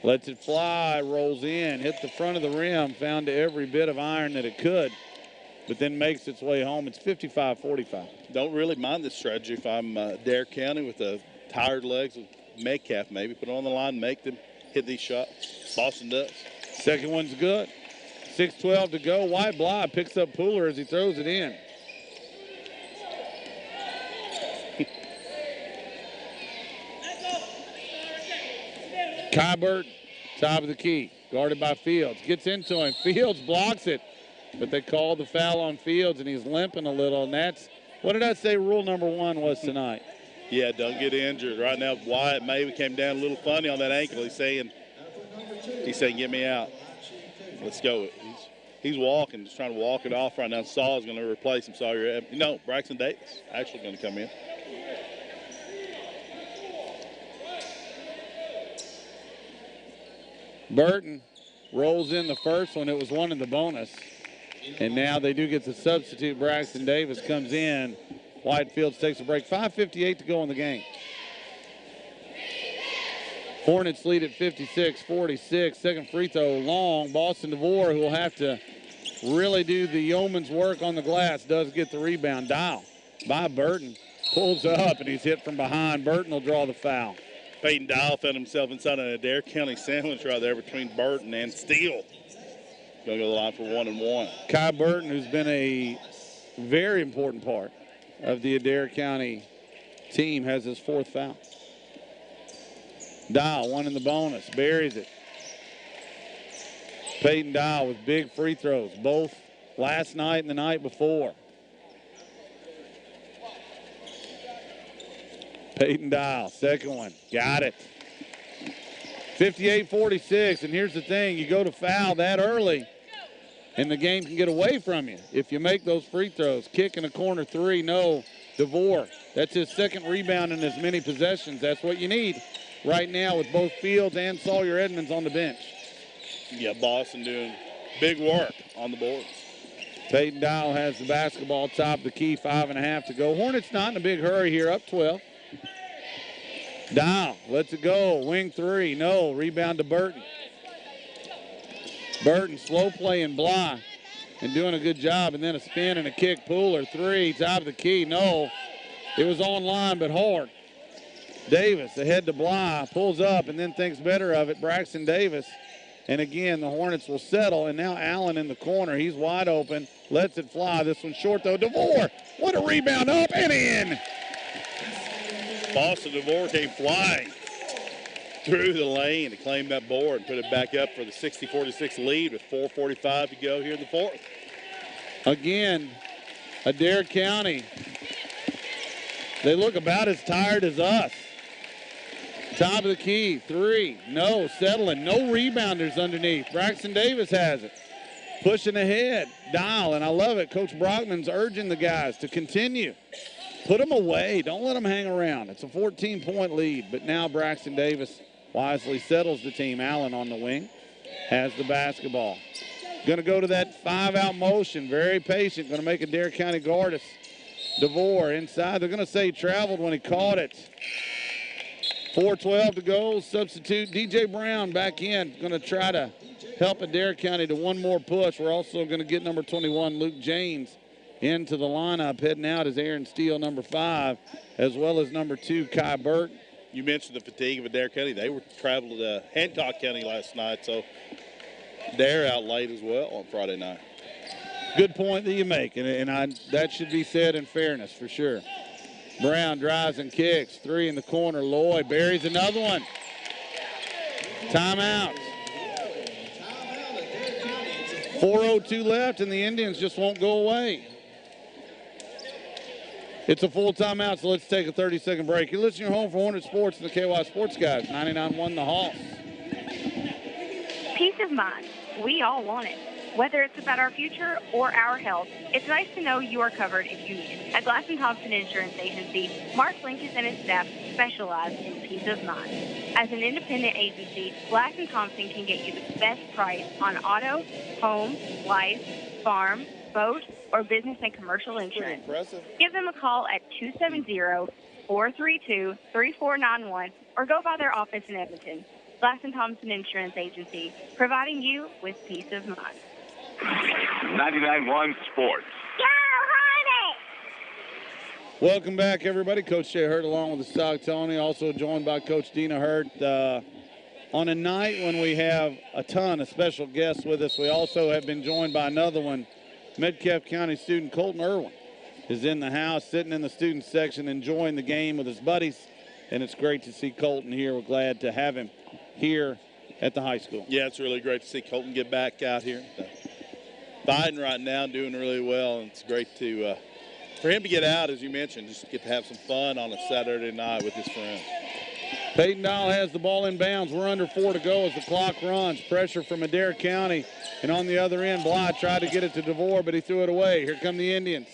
Lets it fly, rolls in, hit the front of the rim, found every bit of iron that it could, but then makes its way home. It's 55-45. Don't really mind this strategy if I'm Adair County with the tired legs of Metcalfe maybe. Put it on the line, make them hit these shots. Boston does. Second one's good. 6:12 to go. White Bly picks up Pooler as he throws it in. Kai Burton, top of the key, guarded by Fields. Gets into him. Fields blocks it, but they call the foul on Fields, and he's limping a little, and that's, what did I say rule number 1 was tonight? Yeah, don't get injured. Right now, Wyatt maybe came down a little funny on that ankle. He's saying, get me out. Let's go. He's walking, just trying to walk it off right now. Saul is going to replace him. Sawyer, no, Braxton Davis actually going to come in. Burton rolls in the first one. It was one in the bonus. And now they do get the substitute. Braxton Davis comes in. Whitefields takes a break. 5:58 to go in the game. Hornets lead at 56-46. Second free throw long. Boston DeVore, who will have to really do the yeoman's work on the glass, does get the rebound. Dial by Burton. Pulls up, and he's hit from behind. Burton will draw the foul. Peyton Dial found himself inside an Adair County sandwich right there between Burton and Steele. Going to go to the line for 1-and-1. Kai Burton, who's been a very important part of the Adair County team, has his 4th foul. Dial, one in the bonus, buries it. Peyton Dial with big free throws, both last night and the night before. Peyton Dial, second one, got it. 58-46, and here's the thing, you go to foul that early, and the game can get away from you if you make those free throws. Kick in a corner three, no. DeVore, that's his second rebound in as many possessions. That's what you need right now with both Fields and Sawyer Edmonds on the bench. Yeah, Boston doing big work on the boards. Peyton Dial has the basketball top of the key, 5.5 to go. Hornets not in a big hurry here, up 12. Dial lets it go, wing three, no. Rebound to Burton. Burton slow play and Bly. and doing a good job. And then a spin and a kick. Pooler, 3, top of the key. No, it was on line, but hard. Davis ahead to Bly, pulls up and then thinks better of it. Braxton Davis. And again, the Hornets will settle. And now Allen in the corner. He's wide open. Lets it fly. This one's short, though. DeVore, what a rebound, up and in. Boston DeVore came flying through the lane to claim that board and put it back up for the 60-46 lead with 4:45 to go here in the fourth. Again, Adair County, they look about as tired as us. Top of the key, 3, no, settling, no rebounders underneath. Braxton Davis has it. Pushing ahead, Dial, and I love it. Coach Brockman's urging the guys to continue. Put them away. Don't let them hang around. It's a 14-point lead, but now Braxton Davis wisely settles the team. Allen on the wing has the basketball. Going to go to that 5-out motion. Very patient. Going to make Adair County guard us. DeVore inside. They're going to say he traveled when he caught it. 4:12 to go. Substitute DJ Brown back in. Going to try to help Adair County to one more push. We're also going to get number 21, Luke James, into the lineup. Heading out is Aaron Steele, number 5, as well as number 2, Kai Burton. You mentioned the fatigue of Adair County. They were traveled to Hancock County last night, so they're out late as well on Friday night. Good point that you make, and that should be said in fairness for sure. Brown drives and kicks. 3 in the corner. Lloyd buries another one. Timeout. 4:02 left, and the Indians just won't go away. It's a full timeout, so let's take a 30-second break. You're listening to Home for Hornet Sports and the KY Sports Guys. 99.1 The Hoss. Peace of mind. We all want it. Whether it's about our future or our health, it's nice to know you are covered if you need it. At Glass & Thompson Insurance Agency, Mark Linkus and his staff specialize in peace of mind. As an independent agency, Glass & Thompson can get you the best price on auto, home, life, farm, boat, or business and commercial insurance. Give them a call at 270-432-3491 or go by their office in Edmonton. Glass & Thompson Insurance Agency, providing you with peace of mind. 99.1 Sports. Go Hornets! Welcome back, everybody. Coach Jay Hurt along with the Stock Tony, also joined by Coach Dina Hurt. On a night when we have a ton of special guests with us, we also have been joined by another one. Metcalfe County student Colton Irwin is in the house, sitting in the student section, enjoying the game with his buddies, and it's great to see Colton here. We're glad to have him here at the high school. Yeah, it's really great to see Colton get back out here. Fighting right now, doing really well, and it's great to for him to get out, as you mentioned, just get to have some fun on a Saturday night with his friends. Peyton Dial has the ball in bounds. We're under 4 to go as the clock runs. Pressure from Adair County, and on the other end, Bly tried to get it to DeVore, but he threw it away. Here come the Indians.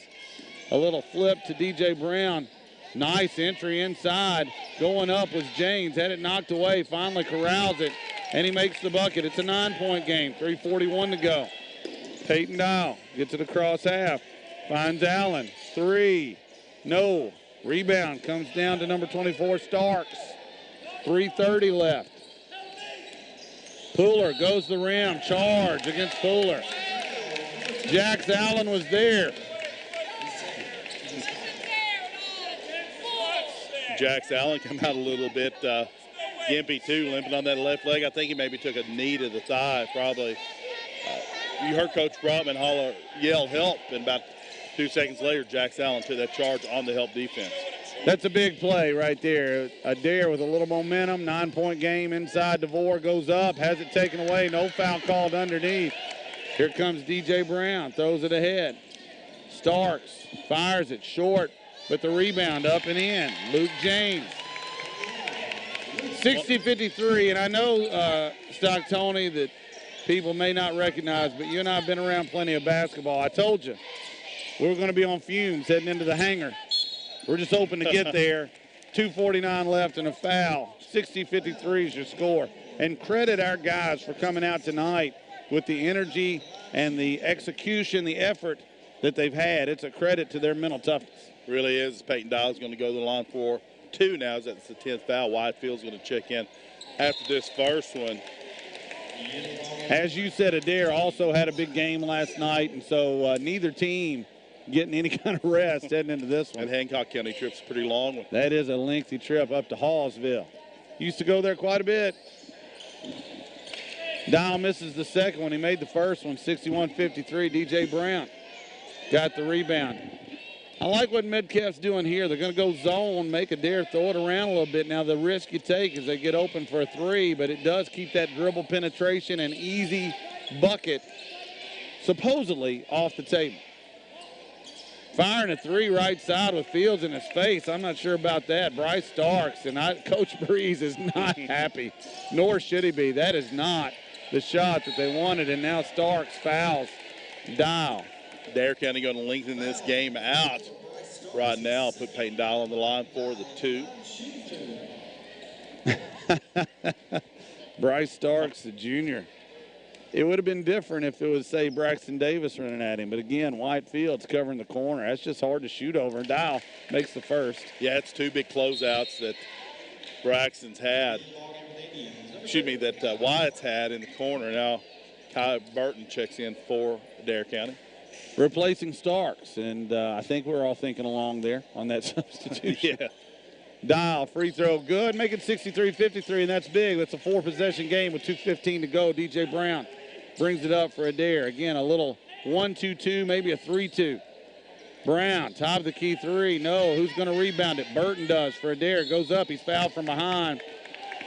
A little flip to DJ Brown. Nice entry inside. Going up was James. Had it knocked away. Finally corrals it, and he makes the bucket. It's a 9-point game. 3:41 to go. Peyton Dial gets it across half. Finds Allen. 3. No. Rebound comes down to number 24, Starks. 3:30 left. Pooler goes the rim. Charge against Pooler. Jax Allen was there. Jax Allen come out a little bit gimpy too, limping on that left leg. I think he maybe took a knee to the thigh, probably. You heard Coach Brotman yell help, and about 2 seconds later, Jax Allen took that charge on the help defense. That's a big play right there. Adair with a little momentum, 9-point game inside. DeVore goes up, has it taken away. No foul called underneath. Here comes DJ Brown, throws it ahead. Starks fires it short, with the rebound up and in. Luke James. 60-53, and I know, Stock Tony, that people may not recognize, but you and I have been around plenty of basketball. I told you we were going to be on fumes heading into the hangar. We're just hoping to get there. 2:49 left and a foul. 60-53 is your score. And credit our guys for coming out tonight with the energy and the execution, the effort that they've had. It's a credit to their mental toughness. Really is. Peyton Dial's going to go to the line for 2 now. That's the 10th foul. Whitefield's going to check in after this first one. As you said, Adair also had a big game last night, and so neither team getting any kind of rest heading into this one. And Hancock County trip's a pretty long one. That is a lengthy trip up to Hallsville. Used to go there quite a bit. Dial misses the second one. He made the first one, 61-53. DJ Brown got the rebound. I like what Metcalfe's doing here. They're going to go zone, make Adair throw it around a little bit. Now, the risk you take is they get open for a three, but it does keep that dribble penetration and easy bucket supposedly off the table. Firing a three right side with Fields in his face. I'm not sure about that. Bryce Starks and Coach Breeze is not happy, nor should he be. That is not the shot that they wanted, and now Starks fouls Dial. Adair County going to lengthen this game out right now. Put Peyton Dial on the line for the two. Bryce Starks, the junior. It would have been different if it was, say, Braxton Davis running at him. But, again, White Fields covering the corner. That's just hard to shoot over. Dial makes the first. Yeah, it's two big closeouts that Braxton's had. That Wyatt's had in the corner. Now, Kai Burton checks in for Adair County. Replacing Starks, and I think we're all thinking along there on that substitution. Yeah. Dial, free throw, good. Make it 63-53, and that's big. That's a four-possession game with 2:15 to go. DJ Brown brings it up for Adair. Again, a little 1-2-2, maybe a 3-2. Brown, top of the key three. No, who's going to rebound it? Burton does for Adair. Goes up. He's fouled from behind.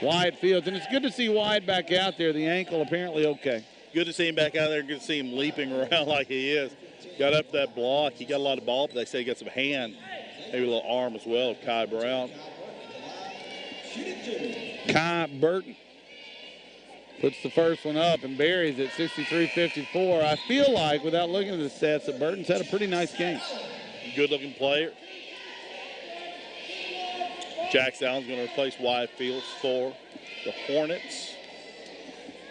Wyatt Fields, and it's good to see Wyatt back out there. The ankle apparently okay. Good to see him back out there. Good to see him leaping around like he is. Got up that block. He got a lot of ball, but they say he got some hand, maybe a little arm as well. Kai Brown. Kai Burton puts the first one up and buries it, 63-54. I feel like, without looking at the stats, that Burton's had a pretty nice game. Good-looking player. Jack Allen's going to replace Wyatt Fields for the Hornets.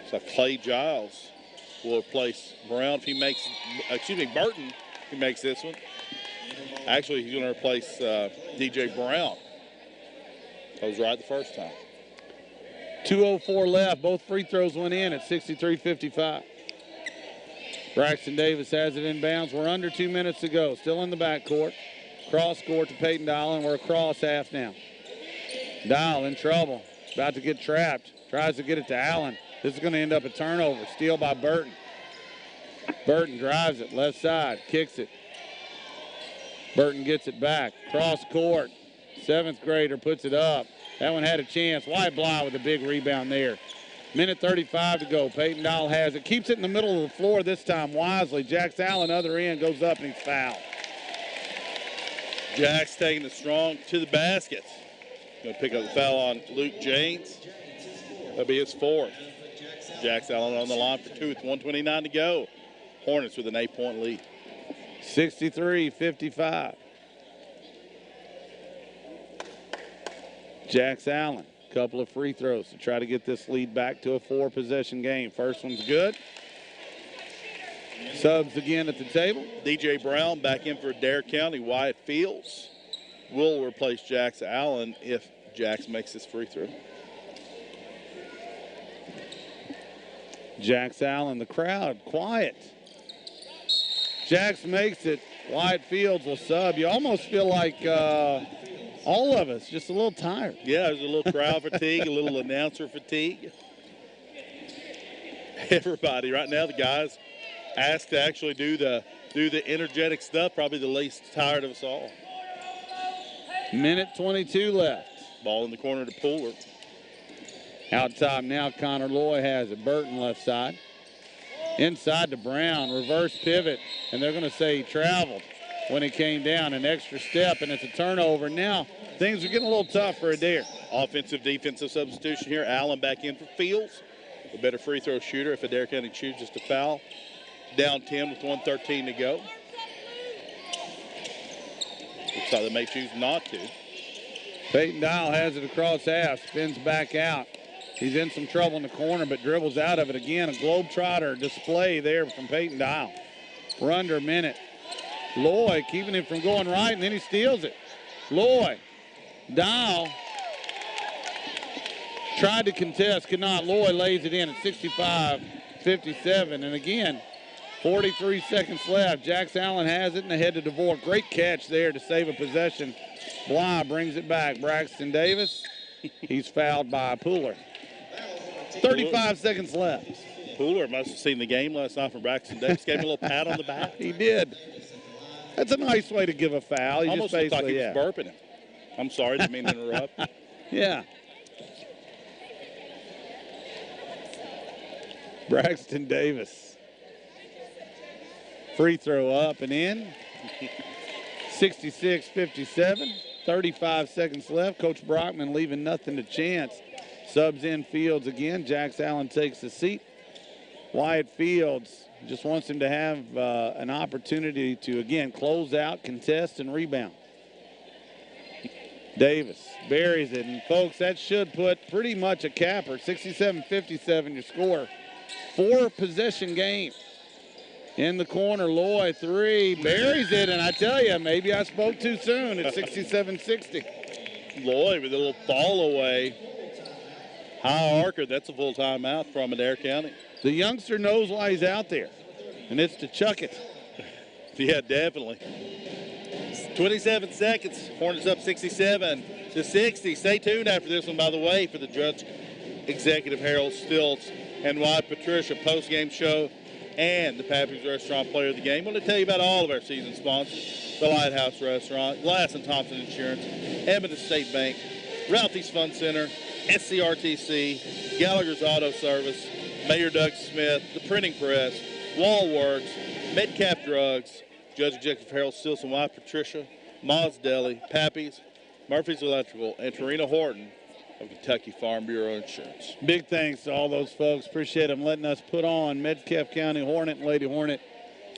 So Clay Giles will replace Brown if he makes, Burton if he makes this one. Actually, he's going to replace DJ Brown. I was right the first time. 2:04 left. Both free throws went in at 63-55. Braxton Davis has it inbounds. We're under 2 minutes to go. Still in the backcourt. Cross court to Peyton Dial, and we're across half now. Dial in trouble. About to get trapped. Tries to get it to Allen. This is going to end up a turnover. Steal by Burton. Burton drives it. Left side. Kicks it. Burton gets it back. Cross court. Seventh grader puts it up. That one had a chance. White Bly with a big rebound there. Minute 35 to go. Peyton Dial has it. Keeps it in the middle of the floor this time wisely. Jax Allen, other end, goes up and he's fouled. Jack's taking it strong to the basket. Going to pick up the foul on Luke James. That'll be his fourth. Jax Allen on the line for two with 1:29 to go. Hornets with an 8-point lead. 63-55. Jax Allen, couple of free throws to try to get this lead back to a four-possession game. First one's good. Subs again at the table. DJ Brown back in for Adair County. Wyatt Fields will replace Jax Allen if Jax makes his free throw. Jax Allen, the crowd, quiet. Jax makes it. Wyatt Fields will sub. You almost feel like all of us just a little tired. Yeah, there's a little crowd fatigue, a little announcer fatigue. Everybody right now, the guys asked to actually do the energetic stuff, probably the least tired of us all. Minute 22 left. Ball in the corner to Pooler. Out top now, Connor Loy has it. Burton left side. Inside to Brown, reverse pivot, and they're going to say he traveled when he came down. An extra step, and it's a turnover. Now things are getting a little tough for Adair. Offensive, defensive substitution here. Allen back in for Fields. A better free throw shooter if Adair County chooses to foul. Down 10 with 1:13 to go. Looks like they may choose not to. Peyton Dial has it across half, spins back out. He's in some trouble in the corner, but dribbles out of it again. A Globetrotter display there from Peyton Dial. We're under a minute. Loy keeping him from going right, and then he steals it. Loy, Dial Tried to contest, could not. Lloyd lays it in at 65-57. And again, 43 seconds left. Jax Allen has it and ahead to DeVore. Great catch there to save a possession. Bly brings it back. Braxton Davis, he's fouled by Pooler. 35 seconds left. Pooler must have seen the game last night from Braxton Davis. Gave him a little pat on the back. He did. That's a nice way to give a foul. He almost just looked like he yeah. was burping him. I'm sorry, didn't mean to interrupt. Yeah. Braxton Davis. Free throw up and in. 66-57. 35 seconds left. Coach Brockman leaving nothing to chance. Subs in Fields again. Jax Allen takes the seat. Wyatt Fields just wants him to have an opportunity to, again, close out, contest, and rebound. Davis buries it. And, folks, that should put pretty much a capper. 67-57 your score. 4-possession game. In the corner, Loy, 3, buries it. And I tell you, maybe I spoke too soon. It's 67-60. Loy with a little fall away. High archer, that's a full timeout from Adair County. The youngster knows why he's out there, and it's to chuck it. Yeah, definitely. 27 seconds. Hornets up 67-60. Stay tuned after this one, by the way, for the Judge Executive Harold Stilts and Wyatt Patricia post-game show and the Pappy's Restaurant Player of the Game. I want to tell you about all of our season sponsors: the Lighthouse Restaurant, Glass & Thompson Insurance, Edmond State Bank, Ralphie's Fun Center, SCRTC, Gallagher's Auto Service, Mayor Doug Smith, the Printing Press, Wallworks, Metcalfe Drugs, Judge Executive Harold Stilson, Wyatt Patricia, Ma's Deli, Pappy's, Murphy's Electrical, and Tarina Horton of Kentucky Farm Bureau Insurance. Big thanks to all those folks. Appreciate them letting us put on Metcalfe County Hornet and Lady Hornet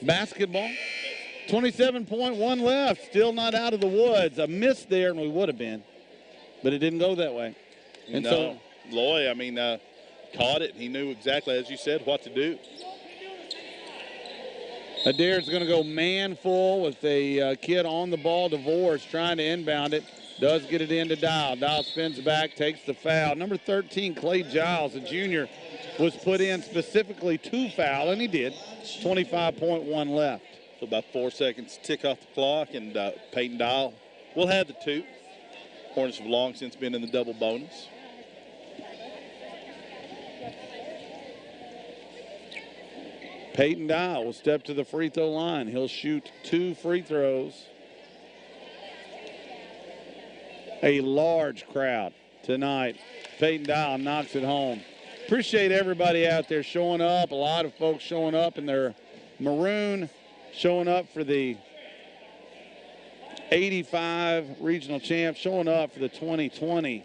basketball. 27.1 left, still not out of the woods. A miss there, and we would have been, but it didn't go that way. And no, so, Loy, caught it. He knew exactly, as you said, what to do. Adair's going to go man full with a kid on the ball. DeVore is trying to inbound it. Does get it into Dial. Dial spins back, takes the foul. Number 13, Clay Giles, a junior, was put in specifically to foul, and he did. 25.1 left. So about 4 seconds tick off the clock, and Peyton Dial will have the 2. Hornets have long since been in the double bonus. Peyton Dial will step to the free throw line. He'll shoot 2 free throws. A large crowd tonight. Peyton Dial knocks it home. Appreciate everybody out there showing up. A lot of folks showing up in their maroon, showing up for the 85 regional champs, showing up for the 2020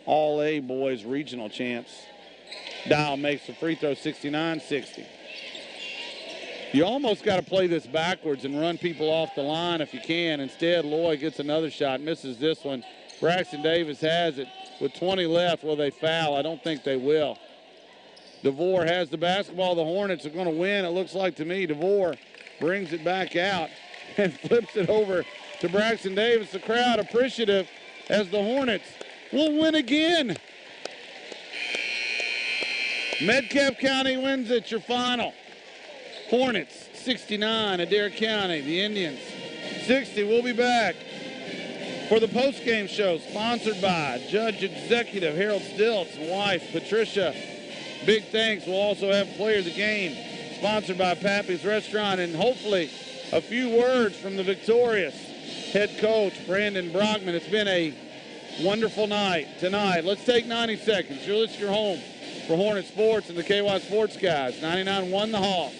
All-A Boys regional champs. Dial makes the free throw, 69-60. You almost got to play this backwards and run people off the line if you can. Instead, Loy gets another shot, misses this one. Braxton Davis has it with 20 left. Will they foul? I don't think they will. DeVore has the basketball. The Hornets are going to win, it looks like to me. DeVore brings it back out and flips it over to Braxton Davis. The crowd appreciative as the Hornets will win again. Metcalfe County wins it, your final. Hornets 69, Adair County, the Indians 60. We'll be back for the postgame show sponsored by Judge Executive Harold Stilts and wife Patricia. Big thanks. We'll also have player of the game sponsored by Pappy's Restaurant, and hopefully a few words from the victorious head coach Brandon Brockman. It's been a wonderful night tonight. Let's take 90 seconds. You're home for Hornet Sports and the KY Sports guys. 99 won the Hawks.